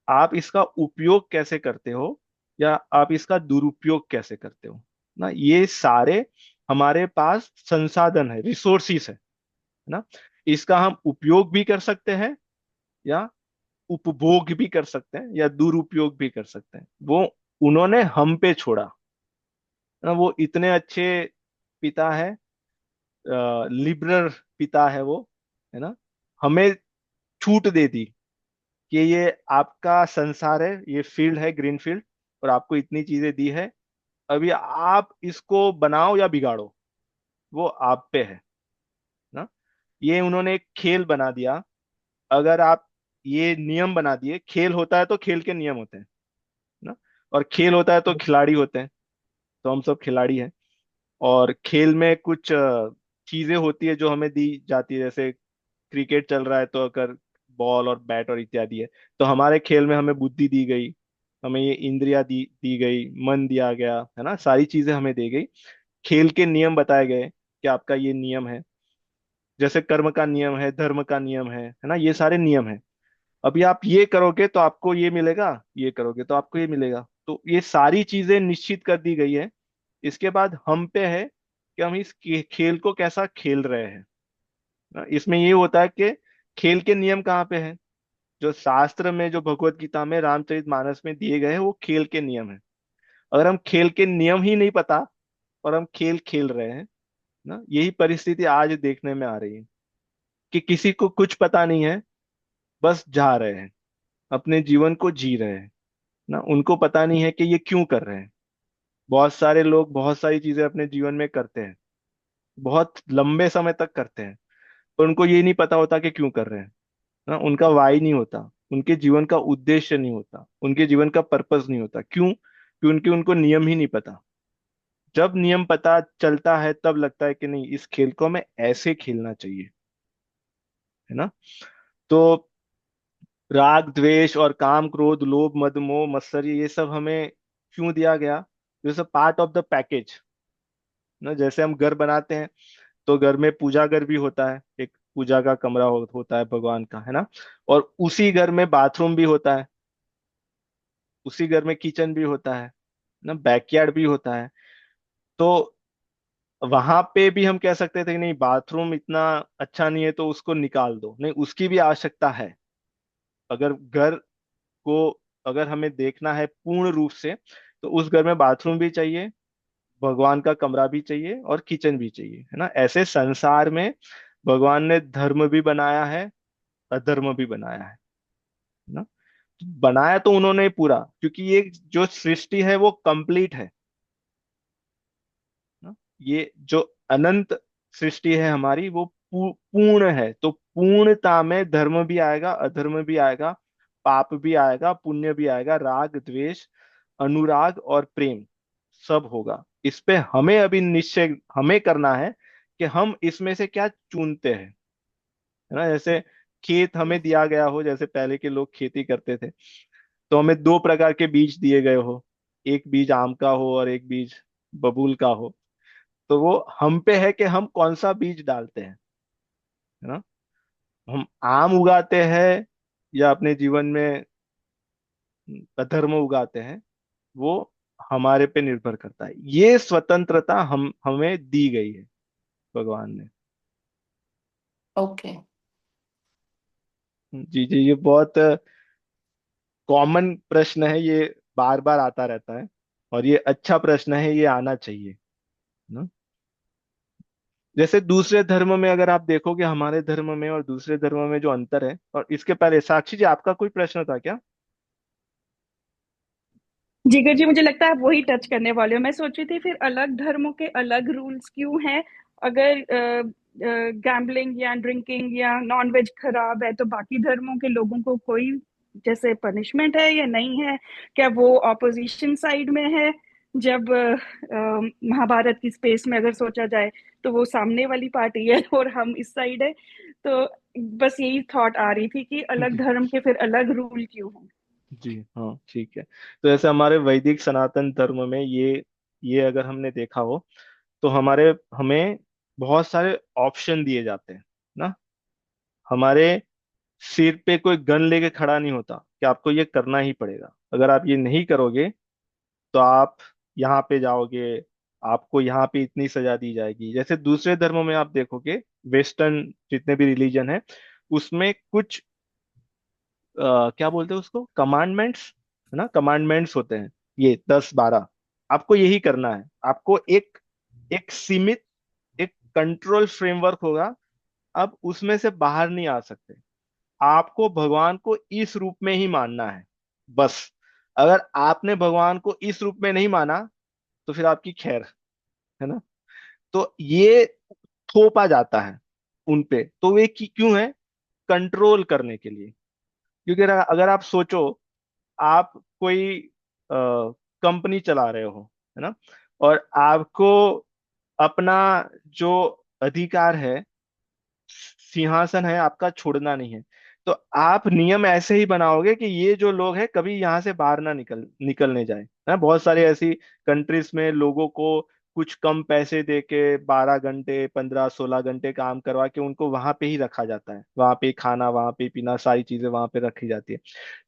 आप इसका उपयोग कैसे करते हो, या आप इसका दुरुपयोग कैसे करते हो ना। ये सारे हमारे पास संसाधन है, रिसोर्सिस है ना। इसका हम उपयोग भी कर सकते हैं, या उपभोग भी कर सकते हैं, या दुरुपयोग भी कर सकते हैं। वो उन्होंने हम पे छोड़ा ना। वो इतने अच्छे पिता है, लिबरल पिता है वो, है ना। हमें छूट दे दी कि ये आपका संसार है, ये फील्ड है, ग्रीन फील्ड, और आपको इतनी चीजें दी है, अभी आप इसको बनाओ या बिगाड़ो, वो आप पे है ना। ये उन्होंने एक खेल बना दिया। अगर आप ये नियम बना दिए, खेल होता है तो खेल के नियम होते हैं ना, और खेल होता है तो खिलाड़ी होते हैं। तो हम सब खिलाड़ी हैं, और खेल में कुछ चीजें होती है जो हमें दी जाती है। जैसे क्रिकेट चल रहा है तो अगर बॉल और बैट और इत्यादि है, तो हमारे खेल में हमें बुद्धि दी गई, हमें ये इंद्रियां दी दी गई, मन दिया गया, है ना, सारी चीजें हमें दी गई। खेल के नियम बताए गए कि आपका ये नियम है। जैसे कर्म का नियम है, धर्म का नियम है ना, ये सारे नियम है। अभी आप ये करोगे तो आपको ये मिलेगा, ये करोगे तो आपको ये मिलेगा। तो ये सारी चीजें निश्चित कर दी गई है। इसके बाद हम पे है कि हम इस खेल को कैसा खेल रहे हैं ना। इसमें ये होता है कि खेल के नियम कहाँ पे है, जो शास्त्र में, जो भगवत गीता में, रामचरितमानस में दिए गए हैं, वो खेल के नियम है। अगर हम खेल के नियम ही नहीं पता और हम खेल खेल रहे हैं ना, यही परिस्थिति आज देखने में आ रही है कि किसी को कुछ पता नहीं है, बस जा रहे हैं, अपने जीवन को जी रहे हैं ना। उनको पता नहीं है कि ये क्यों कर रहे हैं। बहुत सारे लोग बहुत सारी चीजें अपने जीवन में करते हैं, बहुत लंबे समय तक करते हैं, पर उनको ये नहीं पता होता कि क्यों कर रहे हैं ना। उनका वाई नहीं होता, उनके जीवन का उद्देश्य नहीं होता, उनके जीवन का पर्पस नहीं होता। क्यों? क्योंकि उनको नियम ही नहीं पता। जब नियम पता चलता है तब लगता है कि नहीं, इस खेल को हमें ऐसे खेलना चाहिए, है ना। तो राग द्वेष और काम क्रोध लोभ मद मोह मत्सर्य, ये सब हमें क्यों दिया गया? ये सब पार्ट ऑफ द पैकेज ना। जैसे हम घर बनाते हैं, तो घर में पूजा घर भी होता है, एक पूजा का कमरा होता है भगवान का, है ना। और उसी घर में बाथरूम भी होता है, उसी घर में किचन भी होता है ना, बैकयार्ड भी होता है। तो वहां पे भी हम कह सकते थे कि नहीं, बाथरूम इतना अच्छा नहीं है तो उसको निकाल दो, नहीं, उसकी भी आवश्यकता है। अगर घर को, अगर हमें देखना है पूर्ण रूप से, तो उस घर में बाथरूम भी चाहिए, भगवान का कमरा भी चाहिए, और किचन भी चाहिए, है ना। ऐसे संसार में भगवान ने धर्म भी बनाया है, अधर्म भी बनाया है ना। बनाया तो उन्होंने पूरा, क्योंकि ये जो सृष्टि है वो कंप्लीट है ना। ये जो अनंत सृष्टि है हमारी, वो पूर्ण है। तो पूर्णता में धर्म भी आएगा, अधर्म भी आएगा, पाप भी आएगा, पुण्य भी आएगा, राग द्वेष अनुराग और प्रेम सब होगा। इस पे हमें अभी निश्चय हमें करना है कि हम इसमें से क्या चुनते हैं, है ना। जैसे खेत हमें दिया गया हो, जैसे पहले के लोग खेती करते थे, तो हमें दो प्रकार के बीज दिए गए हो, एक बीज आम का हो और एक बीज बबूल का हो। तो वो हम पे है कि हम कौन सा बीज डालते हैं, है ना। हम आम उगाते हैं या अपने जीवन में अधर्म उगाते हैं, वो हमारे पे निर्भर करता है। ये स्वतंत्रता हम हमें दी गई है भगवान ने। ओके। जी जी, ये बहुत कॉमन प्रश्न है, ये बार बार आता रहता है, और ये अच्छा प्रश्न है, ये आना चाहिए ना। जैसे दूसरे धर्म में अगर आप देखोगे, हमारे धर्म में और दूसरे धर्म में जो अंतर है, और इसके पहले साक्षी जी आपका कोई प्रश्न था क्या? जिगर जी, मुझे लगता है आप वही टच करने वाले हो। मैं सोच रही थी फिर अलग धर्मों के अलग रूल्स क्यों हैं? अगर गैम्बलिंग या ड्रिंकिंग या नॉन वेज खराब है तो बाकी धर्मों के लोगों को कोई जैसे पनिशमेंट है या नहीं है? क्या वो ऑपोजिशन साइड में है? जब महाभारत की स्पेस में अगर सोचा जाए तो वो सामने वाली पार्टी है और हम इस साइड है। तो बस यही थॉट आ रही थी कि अलग जी धर्म के फिर अलग रूल क्यों हैं? जी हाँ, ठीक है। तो जैसे हमारे वैदिक सनातन धर्म में ये अगर हमने देखा हो, तो हमारे हमें बहुत सारे ऑप्शन दिए जाते हैं ना। हमारे सिर पे कोई गन लेके खड़ा नहीं होता कि आपको ये करना ही पड़ेगा, अगर आप ये नहीं करोगे तो आप यहाँ पे जाओगे, आपको यहाँ पे इतनी सजा दी जाएगी। जैसे दूसरे धर्मों में आप देखोगे, वेस्टर्न जितने भी रिलीजन है, उसमें कुछ क्या बोलते हैं उसको, कमांडमेंट्स, है ना, कमांडमेंट्स होते हैं, ये 10-12, आपको यही करना है। आपको एक एक सीमित, एक कंट्रोल फ्रेमवर्क होगा, अब उसमें से बाहर नहीं आ सकते। आपको भगवान को इस रूप में ही मानना है, बस। अगर आपने भगवान को इस रूप में नहीं माना तो फिर आपकी खैर, है ना। तो ये थोपा जाता है उन पे, तो वे क्यों है? कंट्रोल करने के लिए। क्योंकि अगर आप सोचो, आप कोई कंपनी चला रहे हो, है ना, और आपको अपना जो अधिकार है, सिंहासन है आपका, छोड़ना नहीं है, तो आप नियम ऐसे ही बनाओगे कि ये जो लोग हैं कभी यहाँ से बाहर ना निकलने जाए, है। बहुत सारी ऐसी कंट्रीज में लोगों को कुछ कम पैसे दे के 12 घंटे, 15-16 घंटे काम करवा के उनको वहां पे ही रखा जाता है, वहां पे ही खाना, वहां पे ही पीना, सारी चीजें वहां पे रखी जाती है।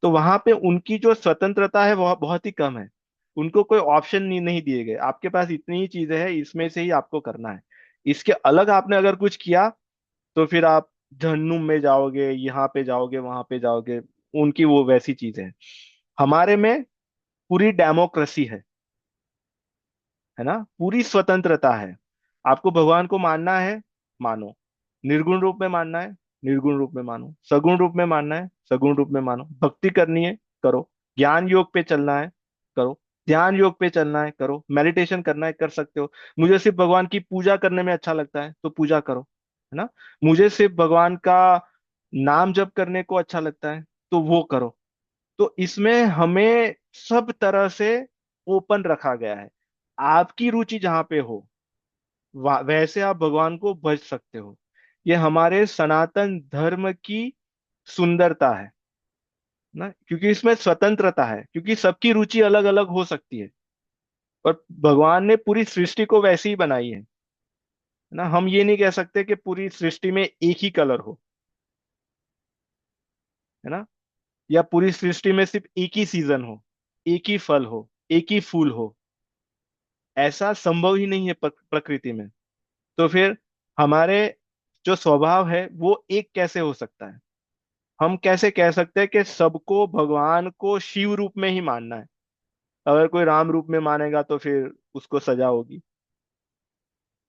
तो वहां पे उनकी जो स्वतंत्रता है वह बहुत ही कम है। उनको कोई ऑप्शन नहीं दिए गए, आपके पास इतनी ही चीजें हैं, इसमें से ही आपको करना है। इसके अलग आपने अगर कुछ किया तो फिर आप जहन्नुम में जाओगे, यहाँ पे जाओगे, वहां पे जाओगे। उनकी वो वैसी चीजें हैं। हमारे में पूरी डेमोक्रेसी है ना, पूरी स्वतंत्रता है। आपको भगवान को मानना है, मानो। निर्गुण रूप में मानना है, निर्गुण रूप में मानो। सगुण रूप में मानना है, सगुण रूप में मानो। भक्ति करनी है, करो। ज्ञान योग पे चलना है, करो। ध्यान योग पे चलना है, करो। मेडिटेशन करना है, कर सकते हो। मुझे सिर्फ भगवान की पूजा करने में अच्छा लगता है तो पूजा करो, है ना। मुझे सिर्फ भगवान का नाम जप करने को अच्छा लगता है तो वो करो। तो इसमें हमें सब तरह से ओपन रखा गया है। आपकी रुचि जहां पे हो, वैसे आप भगवान को भज सकते हो। ये हमारे सनातन धर्म की सुंदरता है ना, क्योंकि इसमें स्वतंत्रता है, क्योंकि सबकी रुचि अलग अलग हो सकती है। और भगवान ने पूरी सृष्टि को वैसे ही बनाई है ना। हम ये नहीं कह सकते कि पूरी सृष्टि में एक ही कलर हो, है ना, या पूरी सृष्टि में सिर्फ एक ही सीजन हो, एक ही फल हो, एक ही फूल हो। ऐसा संभव ही नहीं है प्रकृति में। तो फिर हमारे जो स्वभाव है वो एक कैसे हो सकता है? हम कैसे कह सकते हैं कि सबको भगवान को शिव रूप में ही मानना है? अगर कोई राम रूप में मानेगा तो फिर उसको सजा होगी, है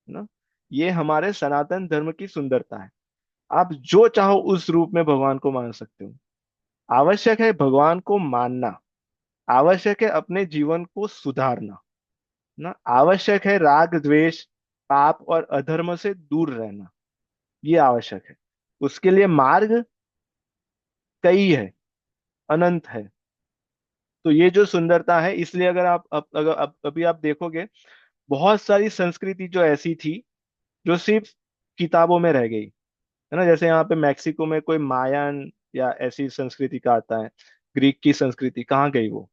ना। ये हमारे सनातन धर्म की सुंदरता है। आप जो चाहो उस रूप में भगवान को मान सकते हो। आवश्यक है भगवान को मानना, आवश्यक है अपने जीवन को सुधारना, ना। आवश्यक है राग द्वेष, पाप और अधर्म से दूर रहना, ये आवश्यक है। उसके लिए मार्ग कई है, अनंत है। तो ये जो सुंदरता है, इसलिए अगर आप अगर अभी आप देखोगे, बहुत सारी संस्कृति जो ऐसी थी जो सिर्फ किताबों में रह गई, है ना। जैसे यहाँ पे मैक्सिको में कोई मायन या ऐसी संस्कृति का आता है, ग्रीक की संस्कृति कहाँ गई वो,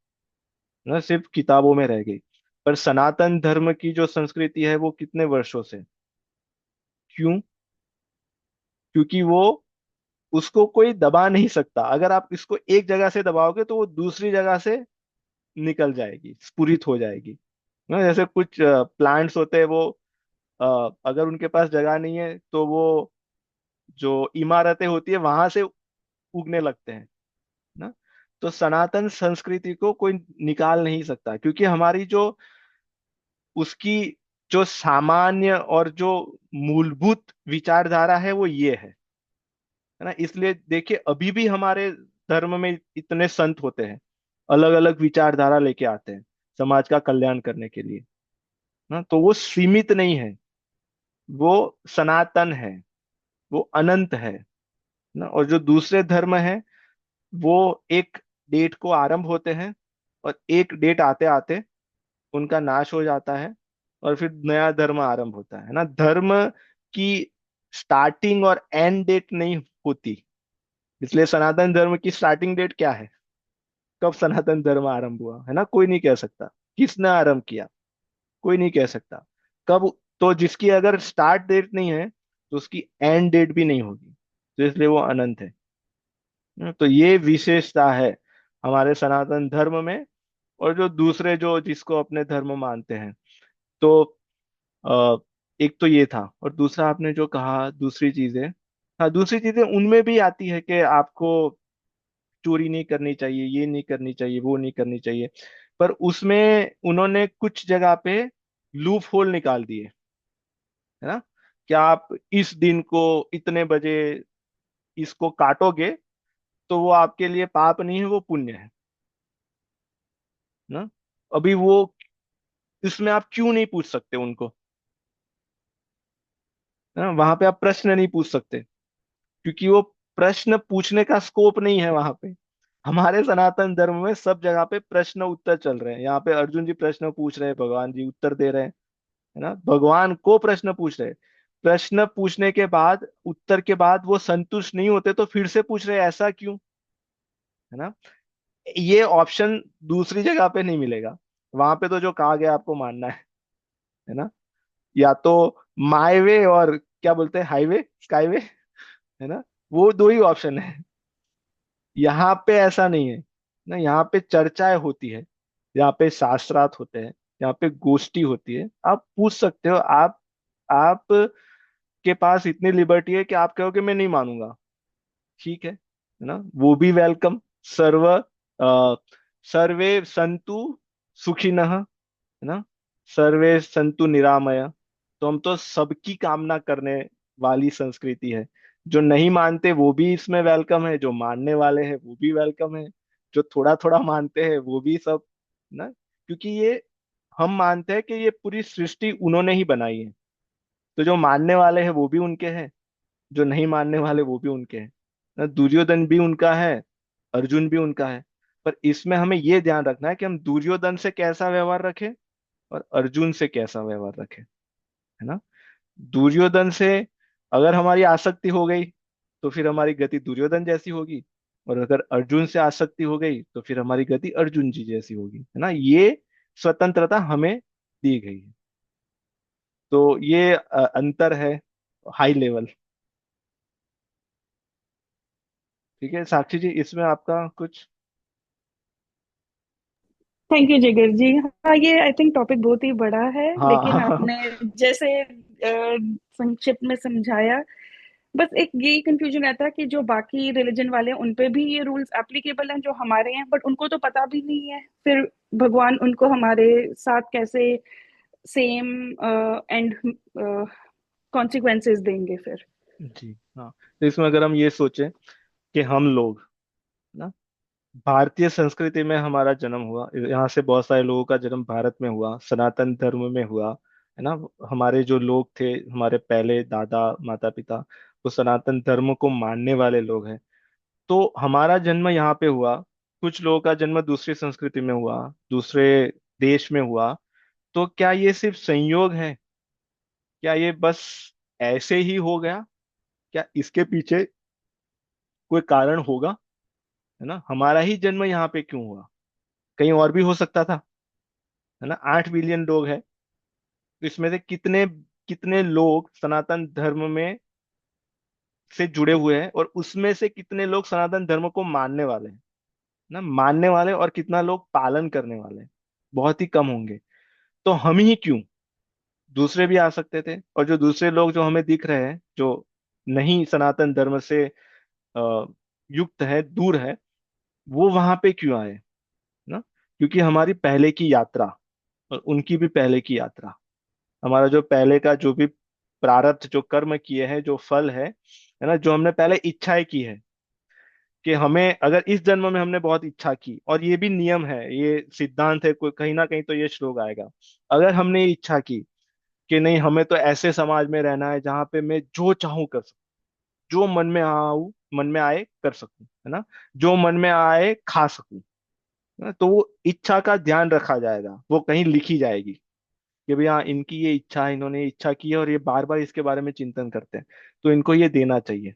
है ना, सिर्फ किताबों में रह गई। पर सनातन धर्म की जो संस्कृति है वो कितने वर्षों से, क्यों? क्योंकि वो, उसको कोई दबा नहीं सकता। अगर आप इसको एक जगह से दबाओगे तो वो दूसरी जगह से निकल जाएगी, स्फुरित हो जाएगी ना। जैसे कुछ प्लांट्स होते हैं, वो अगर उनके पास जगह नहीं है तो वो जो इमारतें होती है वहां से उगने लगते हैं ना। तो सनातन संस्कृति को कोई निकाल नहीं सकता, क्योंकि हमारी जो उसकी जो सामान्य और जो मूलभूत विचारधारा है वो ये है ना। इसलिए देखिए अभी भी हमारे धर्म में इतने संत होते हैं, अलग अलग विचारधारा लेके आते हैं समाज का कल्याण करने के लिए ना। तो वो सीमित नहीं है, वो सनातन है, वो अनंत है ना। और जो दूसरे धर्म है वो एक डेट को आरंभ होते हैं और एक डेट आते आते उनका नाश हो जाता है और फिर नया धर्म आरंभ होता है ना। धर्म की स्टार्टिंग और एंड डेट नहीं होती। इसलिए सनातन धर्म की स्टार्टिंग डेट क्या है, कब सनातन धर्म आरंभ हुआ है ना, कोई नहीं कह सकता। किसने आरंभ किया, कोई नहीं कह सकता कब। तो जिसकी अगर स्टार्ट डेट नहीं है तो उसकी एंड डेट भी नहीं होगी, तो इसलिए वो अनंत है। तो ये विशेषता है हमारे सनातन धर्म में। और जो दूसरे जो जिसको अपने धर्म मानते हैं, तो अ, एक तो ये था। और दूसरा आपने जो कहा दूसरी चीजें, हाँ दूसरी चीजें उनमें भी आती है कि आपको चोरी नहीं करनी चाहिए, ये नहीं करनी चाहिए, वो नहीं करनी चाहिए। पर उसमें उन्होंने कुछ जगह पे लूप होल निकाल दिए, है ना। कि आप इस दिन को इतने बजे इसको काटोगे तो वो आपके लिए पाप नहीं है, वो पुण्य है ना। अभी वो इसमें आप क्यों नहीं पूछ सकते उनको, है ना। वहां पे आप प्रश्न नहीं पूछ सकते क्योंकि वो प्रश्न पूछने का स्कोप नहीं है वहां पे। हमारे सनातन धर्म में सब जगह पे प्रश्न उत्तर चल रहे हैं। यहाँ पे अर्जुन जी प्रश्न पूछ रहे हैं, भगवान जी उत्तर दे रहे हैं, है ना। भगवान को प्रश्न पूछ रहे हैं। प्रश्न पूछने के बाद उत्तर के बाद वो संतुष्ट नहीं होते तो फिर से पूछ रहे हैं, ऐसा क्यों, है ना। ये ऑप्शन दूसरी जगह पे नहीं मिलेगा। वहां पे तो जो कहा गया आपको मानना है ना। या तो माई वे और क्या बोलते हैं हाईवे स्काईवे, है ना। वो दो ही ऑप्शन है। यहाँ पे ऐसा नहीं है ना। यहाँ पे चर्चाएं होती है, यहाँ पे शास्त्रार्थ होते हैं, यहाँ पे गोष्ठी होती है। आप पूछ सकते हो। आप के पास इतनी लिबर्टी है कि आप कहोगे मैं नहीं मानूंगा, ठीक है ना। वो भी वेलकम। सर्वे संतु सुखिनः, है ना। सर्वे संतु निरामय। तो हम तो सबकी कामना करने वाली संस्कृति है। जो नहीं मानते वो भी इसमें वेलकम है, जो मानने वाले हैं वो भी वेलकम है, जो थोड़ा थोड़ा मानते हैं वो भी सब ना। क्योंकि ये हम मानते हैं कि ये पूरी सृष्टि उन्होंने ही बनाई है। तो जो मानने वाले हैं वो भी उनके हैं, जो नहीं मानने वाले वो भी उनके हैं ना। दुर्योधन भी उनका है, अर्जुन भी उनका है। पर इसमें हमें ये ध्यान रखना है कि हम दुर्योधन से कैसा व्यवहार रखें और अर्जुन से कैसा व्यवहार रखें, है ना। दुर्योधन से अगर हमारी आसक्ति हो गई तो फिर हमारी गति दुर्योधन जैसी होगी। और अगर अर्जुन से आसक्ति हो गई तो फिर हमारी गति अर्जुन जी जैसी होगी, है ना। ये स्वतंत्रता हमें दी गई है। तो ये अंतर है हाई लेवल। ठीक है साक्षी जी, इसमें आपका कुछ। थैंक यू जिगर जी। हाँ, ये आई थिंक टॉपिक बहुत ही बड़ा है, लेकिन हाँ आपने जैसे संक्षिप्त में समझाया। बस एक यही कंफ्यूजन रहता है कि जो बाकी रिलीजन वाले हैं उन पे भी ये रूल्स एप्लीकेबल हैं जो हमारे हैं, बट उनको तो पता भी नहीं है। फिर भगवान उनको हमारे साथ कैसे सेम एंड कॉन्सिक्वेंसेस देंगे फिर। जी हाँ। तो इसमें अगर हम ये सोचें कि हम लोग ना भारतीय संस्कृति में हमारा जन्म हुआ, यहाँ से बहुत सारे लोगों का जन्म भारत में हुआ, सनातन धर्म में हुआ, है ना। हमारे जो लोग थे, हमारे पहले दादा माता पिता, वो सनातन धर्म को मानने वाले लोग हैं। तो हमारा जन्म यहाँ पे हुआ, कुछ लोगों का जन्म दूसरी संस्कृति में हुआ, दूसरे देश में हुआ। तो क्या ये सिर्फ संयोग है, क्या ये बस ऐसे ही हो गया, क्या इसके पीछे कोई कारण होगा, है ना। हमारा ही जन्म यहाँ पे क्यों हुआ, कहीं और भी हो सकता था, है ना। 8 बिलियन लोग हैं, तो इसमें से कितने कितने लोग सनातन धर्म में से जुड़े हुए हैं और उसमें से कितने लोग सनातन धर्म को मानने वाले हैं ना। मानने वाले और कितना लोग पालन करने वाले हैं, बहुत ही कम होंगे। तो हम ही क्यों, दूसरे भी आ सकते थे। और जो दूसरे लोग जो हमें दिख रहे हैं, जो नहीं सनातन धर्म से युक्त है, दूर है, वो वहां पे क्यों आए ना। क्योंकि हमारी पहले की यात्रा और उनकी भी पहले की यात्रा, हमारा जो पहले का जो भी प्रारब्ध, जो कर्म किए हैं, जो फल है ना, जो हमने पहले इच्छाएं की है, कि हमें अगर इस जन्म में हमने बहुत इच्छा की, और ये भी नियम है, ये सिद्धांत है, कोई कहीं ना कहीं तो ये श्लोक आएगा। अगर हमने ये इच्छा की कि नहीं, हमें तो ऐसे समाज में रहना है जहां पे मैं जो चाहूं कर सकूं, जो मन में आए कर सकूं, है ना, जो मन में आए खा सकूं, है ना, तो वो इच्छा का ध्यान रखा जाएगा, वो कहीं लिखी जाएगी कि भाई हाँ, इनकी ये इच्छा है, इन्होंने ये इच्छा की है और ये बार बार इसके बारे में चिंतन करते हैं, तो इनको ये देना चाहिए।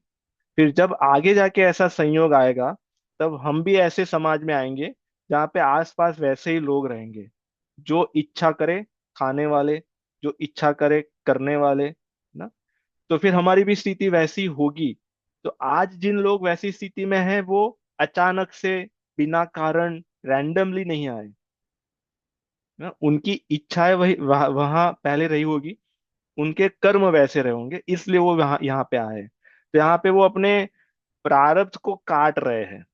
फिर जब आगे जाके ऐसा संयोग आएगा, तब हम भी ऐसे समाज में आएंगे जहाँ पे आसपास वैसे ही लोग रहेंगे, जो इच्छा करे खाने वाले, जो इच्छा करे करने वाले, ना। तो फिर हमारी भी स्थिति वैसी होगी। तो आज जिन लोग वैसी स्थिति में हैं, वो अचानक से, बिना कारण, रैंडमली नहीं आए, ना। उनकी इच्छाएं वही वहां पहले रही होगी, उनके कर्म वैसे रहे होंगे, इसलिए वो वहां यहाँ पे आए हैं। तो यहाँ पे वो अपने प्रारब्ध को काट रहे हैं, है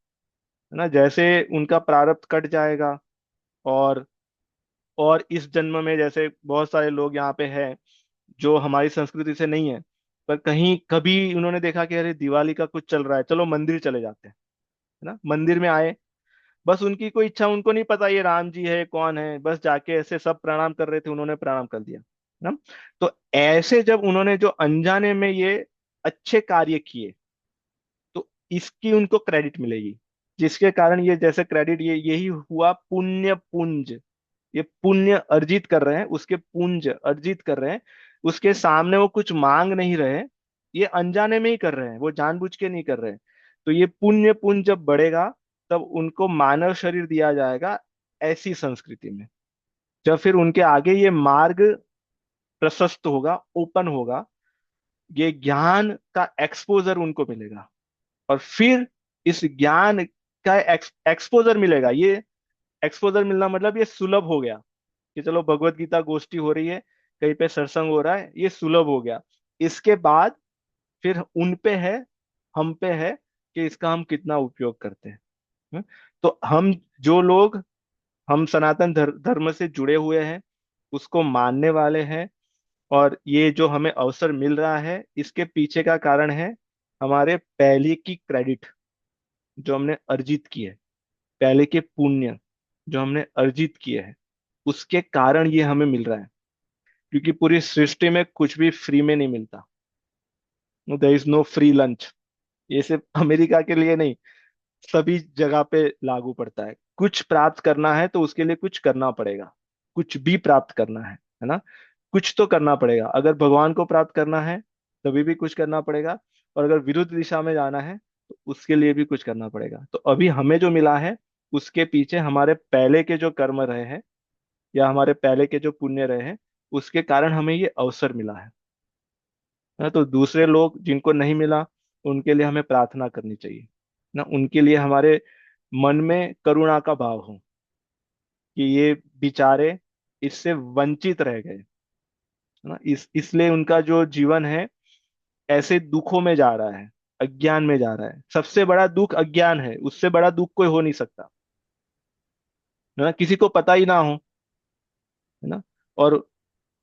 ना। जैसे उनका प्रारब्ध कट जाएगा, और इस जन्म में जैसे बहुत सारे लोग यहाँ पे हैं जो हमारी संस्कृति से नहीं है, पर कहीं कभी उन्होंने देखा कि अरे दिवाली का कुछ चल रहा है, चलो मंदिर चले जाते हैं, है ना। मंदिर में आए, बस उनकी कोई इच्छा, उनको नहीं पता ये राम जी है कौन है, बस जाके ऐसे सब प्रणाम कर रहे थे, उन्होंने प्रणाम कर दिया, है ना। तो ऐसे जब उन्होंने जो अनजाने में ये अच्छे कार्य किए, तो इसकी उनको क्रेडिट मिलेगी, जिसके कारण ये जैसे क्रेडिट, ये यही हुआ पुण्य पुंज। ये पुण्य अर्जित कर रहे हैं, उसके पुंज अर्जित कर रहे हैं, उसके सामने वो कुछ मांग नहीं रहे, ये अनजाने में ही कर रहे हैं, वो जानबूझ के नहीं कर रहे हैं। तो ये पुण्य पुंज जब बढ़ेगा, तब उनको मानव शरीर दिया जाएगा ऐसी संस्कृति में। जब फिर उनके आगे ये मार्ग प्रशस्त होगा, ओपन होगा, ये ज्ञान का एक्सपोजर उनको मिलेगा, और फिर इस ज्ञान का एक्सपोजर मिलेगा। ये एक्सपोजर मिलना मतलब ये सुलभ हो गया, कि चलो भगवत गीता गोष्ठी हो रही है, कहीं पे सत्संग हो रहा है, ये सुलभ हो गया। इसके बाद फिर उन पे है, हम पे है, कि इसका हम कितना उपयोग करते हैं। हम्म? तो हम जो लोग, हम सनातन धर्म से जुड़े हुए हैं, उसको मानने वाले हैं, और ये जो हमें अवसर मिल रहा है, इसके पीछे का कारण है हमारे पहले की क्रेडिट जो हमने अर्जित की है, पहले के पुण्य जो हमने अर्जित किए हैं, उसके कारण ये हमें मिल रहा है। क्योंकि पूरी सृष्टि में कुछ भी फ्री में नहीं मिलता। There is no free lunch. ये सिर्फ अमेरिका के लिए नहीं, सभी जगह पे लागू पड़ता है। कुछ प्राप्त करना है तो उसके लिए कुछ करना पड़ेगा, कुछ भी प्राप्त करना है ना, कुछ तो करना पड़ेगा। अगर भगवान को प्राप्त करना है तभी भी कुछ करना पड़ेगा, और अगर विरुद्ध दिशा में जाना है तो उसके लिए भी कुछ करना पड़ेगा। तो अभी हमें जो मिला है, उसके पीछे हमारे पहले के जो कर्म रहे हैं, या हमारे पहले के जो पुण्य रहे हैं, उसके कारण हमें ये अवसर मिला है। तो दूसरे लोग जिनको नहीं मिला, उनके लिए हमें प्रार्थना करनी चाहिए ना, उनके लिए हमारे मन में करुणा का भाव हो, कि ये बेचारे इससे वंचित रह गए, है ना। इसलिए उनका जो जीवन है ऐसे दुखों में जा रहा है, अज्ञान में जा रहा है। सबसे बड़ा दुख अज्ञान है, उससे बड़ा दुख कोई हो नहीं सकता, है ना। किसी को पता ही ना हो, है ना, और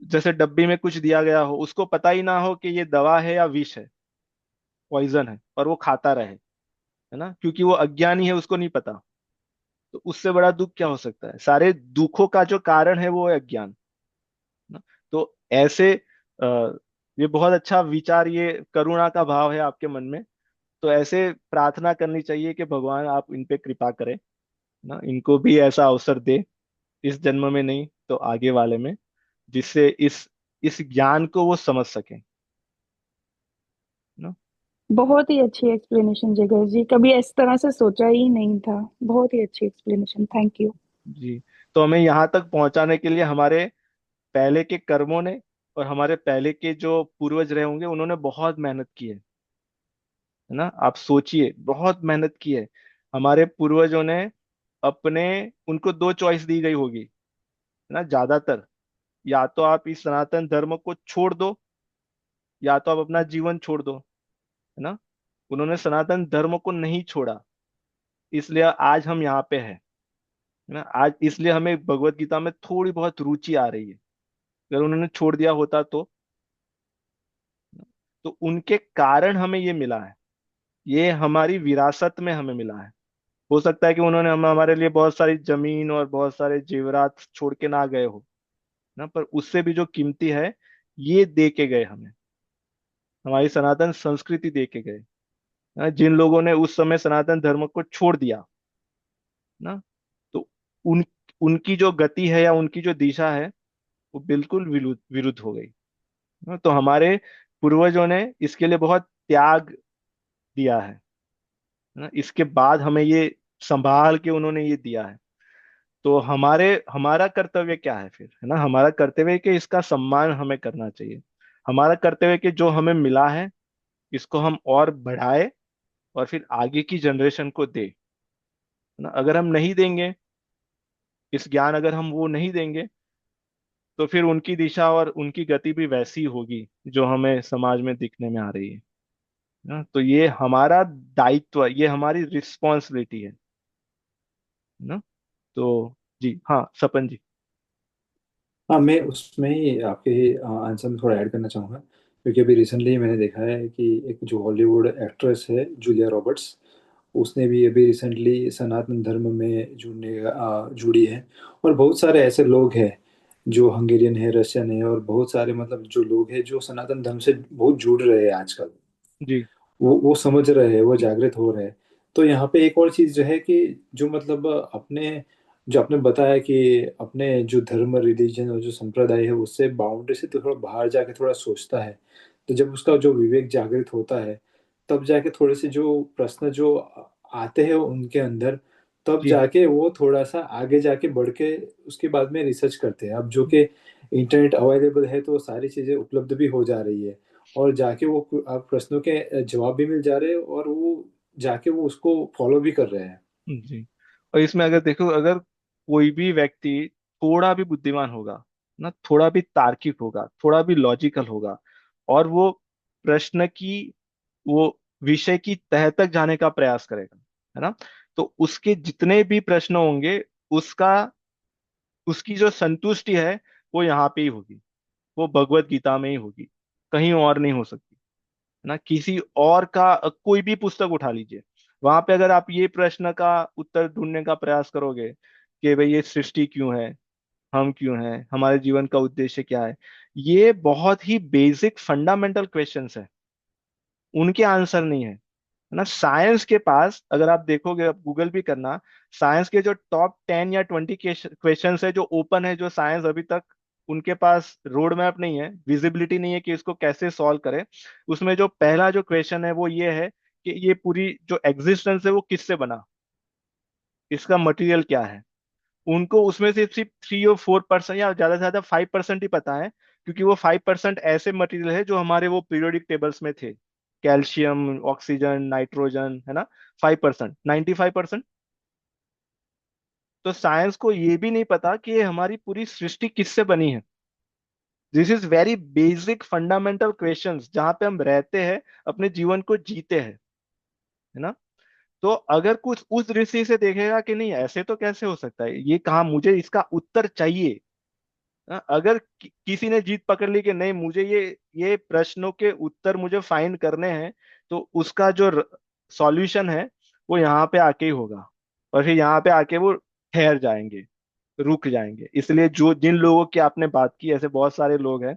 जैसे डब्बी में कुछ दिया गया हो, उसको पता ही ना हो कि ये दवा है या विष है, पॉइजन है, और वो खाता रहे, है ना, क्योंकि वो अज्ञानी है, उसको नहीं पता। तो उससे बड़ा दुख क्या हो सकता है? सारे दुखों का जो कारण है वो है अज्ञान, ना। तो ऐसे ये बहुत अच्छा विचार, ये करुणा का भाव है आपके मन में। तो ऐसे प्रार्थना करनी चाहिए कि भगवान आप इन पे कृपा करें, ना, इनको भी ऐसा अवसर दे, इस जन्म में नहीं तो आगे वाले में, जिससे इस ज्ञान को वो समझ सकें, ना। बहुत ही अच्छी एक्सप्लेनेशन जिगर जी, कभी इस तरह से सोचा ही नहीं था। बहुत ही अच्छी एक्सप्लेनेशन, थैंक यू। जी। तो हमें यहाँ तक पहुंचाने के लिए हमारे पहले के कर्मों ने, और हमारे पहले के जो पूर्वज रहे होंगे, उन्होंने बहुत मेहनत की है ना। आप सोचिए, बहुत मेहनत की है। हमारे पूर्वजों ने अपने, उनको दो चॉइस दी गई होगी, है ना, ज्यादातर। या तो आप इस सनातन धर्म को छोड़ दो, या तो आप अपना जीवन छोड़ दो, है ना। उन्होंने सनातन धर्म को नहीं छोड़ा, इसलिए आज हम यहाँ पे हैं, है ना। आज इसलिए हमें भगवत गीता में थोड़ी बहुत रुचि आ रही है, अगर उन्होंने छोड़ दिया होता तो उनके कारण हमें ये मिला है, ये हमारी विरासत में हमें मिला है। हो सकता है कि उन्होंने हमारे लिए बहुत सारी जमीन और बहुत सारे जेवरात छोड़ के ना गए हो ना, पर उससे भी जो कीमती है ये दे के गए हमें, हमारी सनातन संस्कृति दे के गए। जिन लोगों ने उस समय सनातन धर्म को छोड़ दिया ना, तो उन उनकी जो गति है या उनकी जो दिशा है वो बिल्कुल विरुद्ध विरुद्ध हो गई। तो हमारे पूर्वजों ने इसके लिए बहुत त्याग दिया है ना, इसके बाद हमें ये संभाल के उन्होंने ये दिया है। तो हमारा कर्तव्य क्या है फिर, है ना, हमारा कर्तव्य है कि इसका सम्मान हमें करना चाहिए। हमारा कर्तव्य है कि जो हमें मिला है इसको हम और बढ़ाए और फिर आगे की जनरेशन को दे, है ना। अगर हम नहीं देंगे इस ज्ञान, अगर हम वो नहीं देंगे तो फिर उनकी दिशा और उनकी गति भी वैसी होगी जो हमें समाज में दिखने में आ रही है ना। तो ये हमारा दायित्व, ये हमारी रिस्पॉन्सिबिलिटी है ना। तो जी हाँ, सपन जी। हाँ, मैं उसमें ही आपके आंसर में थोड़ा ऐड करना चाहूँगा, क्योंकि अभी रिसेंटली मैंने देखा है कि एक जो हॉलीवुड एक्ट्रेस है जूलिया रॉबर्ट्स, उसने भी अभी रिसेंटली सनातन धर्म में जुड़ी है। और बहुत सारे ऐसे लोग हैं जो हंगेरियन है, रशियन है, और बहुत सारे मतलब जो लोग हैं जो सनातन धर्म से बहुत जुड़ रहे हैं आजकल। जी वो समझ रहे हैं, वो जागृत हो रहे हैं। तो यहाँ पे एक और चीज जो है कि जो मतलब अपने जो आपने बताया कि अपने जो धर्म, रिलीजन और जो संप्रदाय है उससे बाउंड्री से तो थोड़ा बाहर जाके थोड़ा सोचता है, तो जब उसका जो विवेक जागृत होता है तब जाके थोड़े से जो प्रश्न जो आते हैं उनके अंदर, तब जी जाके वो थोड़ा सा आगे जाके बढ़ के उसके बाद में रिसर्च करते हैं। अब जो कि इंटरनेट अवेलेबल है तो सारी चीजें उपलब्ध भी हो जा रही है, और जाके वो आप प्रश्नों के जवाब भी मिल जा रहे हैं, और वो जाके वो उसको फॉलो भी कर रहे हैं। जी। और इसमें अगर देखो, अगर कोई भी व्यक्ति थोड़ा भी बुद्धिमान होगा ना, थोड़ा भी तार्किक होगा, थोड़ा भी लॉजिकल होगा, और वो प्रश्न की, वो विषय की तह तक जाने का प्रयास करेगा, है ना, तो उसके जितने भी प्रश्न होंगे, उसका उसकी जो संतुष्टि है वो यहाँ पे ही होगी, वो भगवत गीता में ही होगी, कहीं और नहीं हो सकती, है ना। किसी और का कोई भी पुस्तक उठा लीजिए, वहां पे अगर आप ये प्रश्न का उत्तर ढूंढने का प्रयास करोगे कि भाई ये सृष्टि क्यों है, हम क्यों हैं, हमारे जीवन का उद्देश्य क्या है, ये बहुत ही बेसिक फंडामेंटल क्वेश्चंस है, उनके आंसर नहीं है, है ना। साइंस के पास अगर आप देखोगे, आप गूगल भी करना, साइंस के जो टॉप 10 या 20 क्वेश्चंस है जो ओपन है, जो साइंस अभी तक उनके पास रोड मैप नहीं है, विजिबिलिटी नहीं है कि इसको कैसे सॉल्व करे, उसमें जो पहला जो क्वेश्चन है वो ये है कि ये पूरी जो एग्जिस्टेंस है वो किससे बना, इसका मटेरियल क्या है। उनको उसमें से सिर्फ 3 और 4% या ज्यादा से ज्यादा 5% ही पता है, क्योंकि वो 5% ऐसे मटेरियल है जो हमारे वो पीरियोडिक टेबल्स में थे, कैल्शियम, ऑक्सीजन, नाइट्रोजन, है ना। 5%, 95%। तो साइंस को ये भी नहीं पता कि ये हमारी पूरी सृष्टि किससे बनी है। This is very basic fundamental questions जहां पे हम रहते हैं, अपने जीवन को जीते हैं, है ना। तो अगर कुछ उस दृष्टि से देखेगा कि नहीं ऐसे तो कैसे हो सकता है, ये कहा, मुझे इसका उत्तर चाहिए। अगर किसी ने जीत पकड़ ली कि नहीं, मुझे ये प्रश्नों के उत्तर मुझे फाइंड करने हैं, तो उसका जो सॉल्यूशन है वो यहाँ पे आके ही होगा, और फिर यहाँ पे आके वो ठहर जाएंगे, रुक जाएंगे। इसलिए जो जिन लोगों की आपने बात की, ऐसे बहुत सारे लोग हैं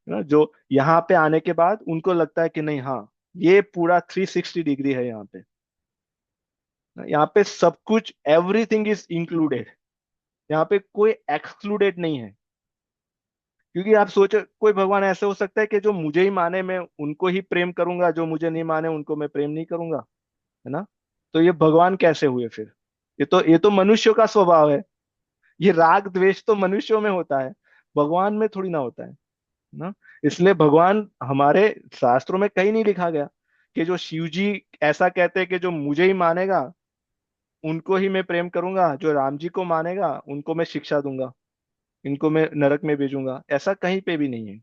ना, जो यहाँ पे आने के बाद उनको लगता है कि नहीं, हाँ, ये पूरा 360 डिग्री है यहाँ पे, यहाँ पे सब कुछ, एवरीथिंग इज इंक्लूडेड, यहाँ पे कोई एक्सक्लूडेड नहीं है। क्योंकि आप सोचो, कोई भगवान ऐसे हो सकता है कि जो मुझे ही माने मैं उनको ही प्रेम करूंगा, जो मुझे नहीं माने उनको मैं प्रेम नहीं करूंगा, है ना। तो ये भगवान कैसे हुए फिर, ये तो मनुष्यों का स्वभाव है, ये राग द्वेष तो मनुष्यों में होता है, भगवान में थोड़ी ना होता है ना। इसलिए भगवान, हमारे शास्त्रों में कहीं नहीं लिखा गया कि जो शिव जी ऐसा कहते हैं कि जो मुझे ही मानेगा उनको ही मैं प्रेम करूंगा, जो राम जी को मानेगा उनको मैं शिक्षा दूंगा, इनको मैं नरक में भेजूंगा, ऐसा कहीं पे भी नहीं है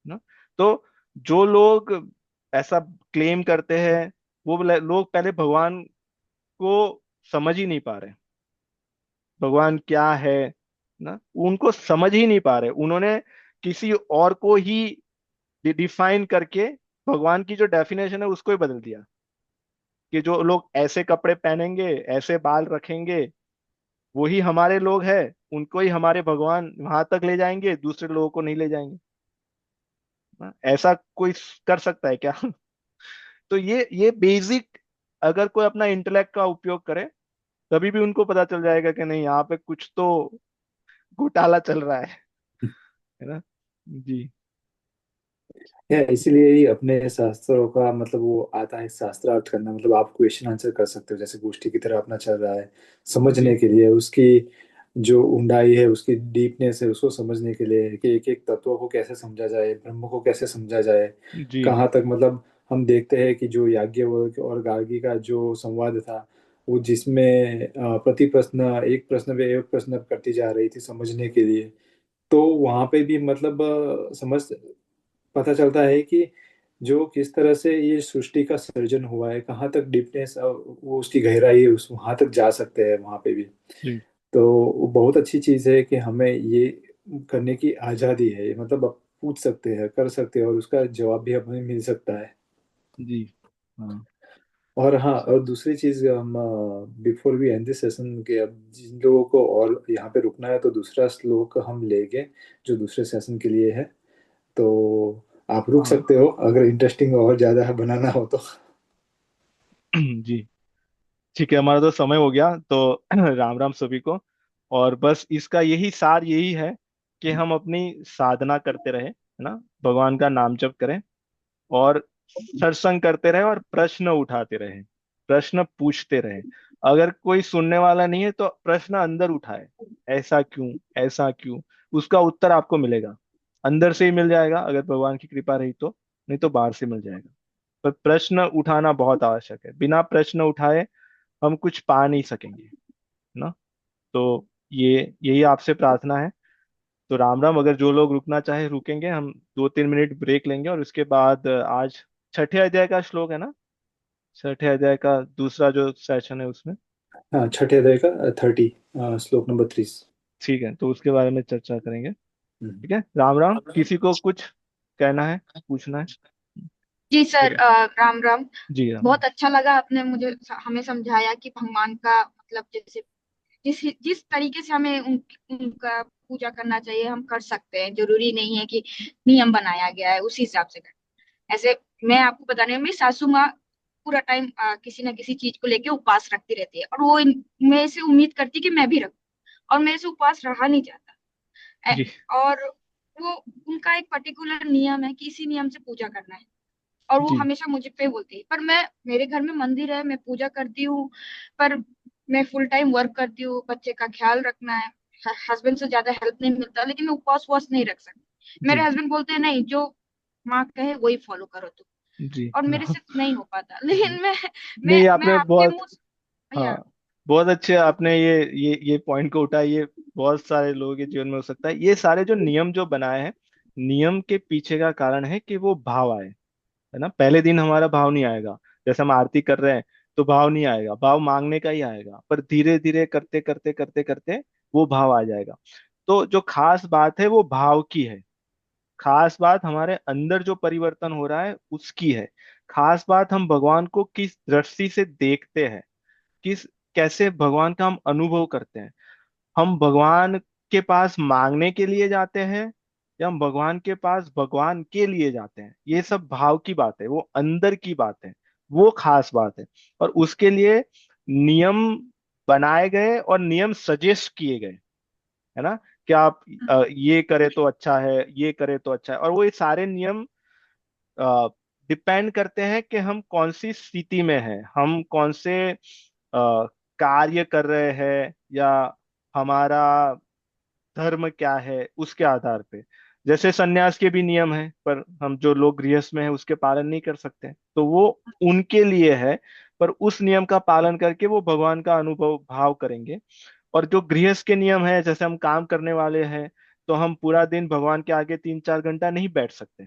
ना। तो जो लोग ऐसा क्लेम करते हैं, वो लोग पहले भगवान को समझ ही नहीं पा रहे, भगवान क्या है ना, उनको समझ ही नहीं पा रहे। उन्होंने किसी और को ही डिफाइन करके भगवान की जो डेफिनेशन है उसको ही बदल दिया, कि जो लोग ऐसे कपड़े पहनेंगे, ऐसे बाल रखेंगे, वही हमारे लोग हैं, उनको ही हमारे भगवान वहां तक ले जाएंगे, दूसरे लोगों को नहीं ले जाएंगे। ऐसा कोई कर सकता है क्या? तो ये बेसिक, अगर कोई अपना इंटेलेक्ट का उपयोग करे तभी भी उनको पता चल जाएगा कि नहीं, यहाँ पे कुछ तो घोटाला चल रहा है ना। जी। है, इसीलिए ही अपने शास्त्रों का मतलब वो आता है शास्त्रार्थ करना, मतलब आप क्वेश्चन आंसर कर सकते हो, जैसे गोष्ठी की तरह अपना चल रहा है, समझने जी। के लिए उसकी जो ऊंडाई है, उसकी डीपनेस है, उसको समझने के लिए कि एक एक तत्व को कैसे समझा जाए, ब्रह्म को कैसे समझा जाए, जी। कहाँ तक मतलब हम देखते हैं कि जो याज्ञवल्क्य और गार्गी का जो संवाद था, वो जिसमें प्रति प्रश्न एक प्रश्न पे एक प्रश्न करती जा रही थी समझने के लिए, तो वहां पे भी मतलब समझ पता चलता है कि जो किस तरह से ये सृष्टि का सर्जन हुआ है, कहाँ तक डीपनेस वो उसकी गहराई है, उस वहां तक जा सकते हैं वहां पे भी। जी। तो वो बहुत अच्छी चीज है कि हमें ये करने की आजादी है, मतलब आप पूछ सकते हैं, कर सकते हैं, और उसका जवाब भी हमें मिल सकता है। जी। हाँ। और हाँ, और दूसरी चीज, हम before we end this session के, अब जिन लोगों को और यहाँ पे रुकना है तो दूसरा श्लोक हम लेंगे जो दूसरे सेशन के लिए है, तो आप रुक हाँ। सकते हो अगर इंटरेस्टिंग और ज्यादा बनाना हो तो। जी। ठीक है, हमारा तो समय हो गया तो राम राम सभी को। और बस इसका यही सार यही है कि हम अपनी साधना करते रहे, है ना, भगवान का नाम जप करें, और सत्संग करते रहे, और प्रश्न उठाते रहे, प्रश्न पूछते रहे। अगर कोई सुनने वाला नहीं है तो प्रश्न अंदर उठाए, ऐसा क्यों, ऐसा क्यों, उसका उत्तर आपको मिलेगा, अंदर से ही मिल जाएगा अगर भगवान की कृपा रही तो, नहीं तो बाहर से मिल जाएगा। पर प्रश्न उठाना बहुत आवश्यक है, बिना प्रश्न उठाए हम कुछ पा नहीं सकेंगे, है ना। तो ये यही आपसे प्रार्थना है। तो राम राम, अगर जो लोग रुकना चाहे रुकेंगे, हम 2-3 मिनट ब्रेक लेंगे, और उसके बाद आज छठे अध्याय का श्लोक है ना, छठे अध्याय का दूसरा जो सेशन है उसमें। हाँ, छठे अध्याय का 30, श्लोक नंबर 30। ठीक है, तो उसके बारे में चर्चा करेंगे। ठीक है, राम राम, किसी को कुछ कहना है, पूछना है? जी सर, चलिए। राम राम। जी राम राम। बहुत अच्छा लगा आपने मुझे हमें समझाया कि भगवान का मतलब जैसे जिस जिस तरीके से हमें उनका पूजा करना चाहिए हम कर सकते हैं, जरूरी नहीं है कि नियम बनाया गया है उसी हिसाब से करें। ऐसे मैं आपको बता रही हूँ, मेरी सासू माँ पूरा टाइम किसी ना किसी चीज को लेके उपवास रखती रहती है, और वो मेरे से उम्मीद करती है कि मैं भी रखूं, और मेरे से उपवास रहा नहीं जाता। जी। और वो उनका एक पर्टिकुलर नियम है कि इसी नियम से पूजा करना है, और वो जी। हमेशा मुझे पे बोलती है। पर मैं, मेरे घर में मंदिर है, मैं पूजा करती हूँ, पर मैं फुल टाइम वर्क करती हूँ, बच्चे का ख्याल रखना है, हस्बैंड से ज्यादा हेल्प नहीं मिलता, लेकिन मैं उपवास उपवास नहीं रख सकती। मेरे जी। हस्बैंड बोलते हैं नहीं, जो माँ कहे वही फॉलो करो तुम, जी। और मेरे से नहीं हो पाता। जी। लेकिन मैं नहीं, मैं आपने आपके बहुत, मुंह, या हाँ, बहुत अच्छे आपने ये पॉइंट को उठाया। ये बहुत सारे लोगों के जीवन में हो सकता है। ये सारे जो नियम जो बनाए हैं, नियम के पीछे का कारण है कि वो भाव आए, है ना। पहले दिन हमारा भाव नहीं आएगा, जैसे हम आरती कर रहे हैं तो भाव नहीं आएगा, भाव मांगने का ही आएगा, पर धीरे धीरे करते करते करते करते वो भाव आ जाएगा। तो जो खास बात है वो भाव की है, खास बात हमारे अंदर जो परिवर्तन हो रहा है उसकी है, खास बात हम भगवान को किस दृष्टि से देखते हैं, किस कैसे भगवान का हम अनुभव करते हैं। हम भगवान के पास मांगने के लिए जाते हैं, या हम भगवान के पास भगवान के लिए जाते हैं, ये सब भाव की बात है, वो अंदर की बात है, वो खास बात है। और उसके लिए नियम बनाए गए और नियम सजेस्ट किए गए, है ना, कि आप ये करे तो अच्छा है, ये करे तो अच्छा है। और वो ये सारे नियम डिपेंड करते हैं कि हम कौन सी स्थिति में हैं, हम कौन से कार्य कर रहे हैं, या हमारा धर्म क्या है, उसके आधार पे। जैसे सन्यास के भी नियम है, पर हम जो लोग गृहस्थ में है उसके पालन नहीं कर सकते, तो वो उनके लिए है। पर उस नियम का पालन करके वो भगवान का अनुभव भाव करेंगे। और जो गृहस्थ के नियम है, जैसे हम काम करने वाले हैं, तो हम पूरा दिन भगवान के आगे 3-4 घंटा नहीं बैठ सकते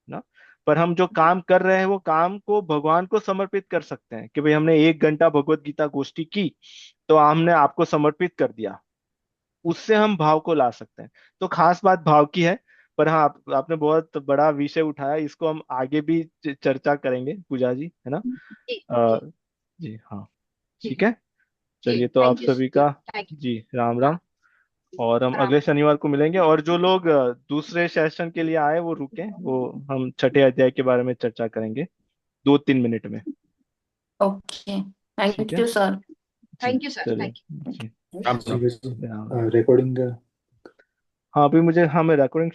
ना। पर हम जो काम कर रहे हैं वो काम को भगवान को समर्पित कर सकते हैं, कि भाई हमने 1 घंटा भगवत गीता गोष्ठी की, तो हमने आपको समर्पित कर दिया, उससे हम भाव को ला सकते हैं। तो खास बात भाव की है। पर हाँ, आपने बहुत बड़ा विषय उठाया, इसको हम आगे भी चर्चा करेंगे पूजा जी, है ना? जी अ, जी जी हाँ, जी ठीक है। जी चलिए, तो आप थैंक यू सभी जी का थैंक यू। जी राम हाँ राम। और हम राम अगले शनिवार को मिलेंगे, और जो लोग दूसरे सेशन के लिए आए वो रुके, वो हम छठे अध्याय के बारे में चर्चा करेंगे 2-3 मिनट में। ओके, ठीक थैंक है यू सर। जी, थैंक यू सर चलिए थैंक यू। जी, राम ठीक राम। है जी, राम राम। रिकॉर्डिंग हाँ, अभी मुझे, हाँ, मैं रिकॉर्डिंग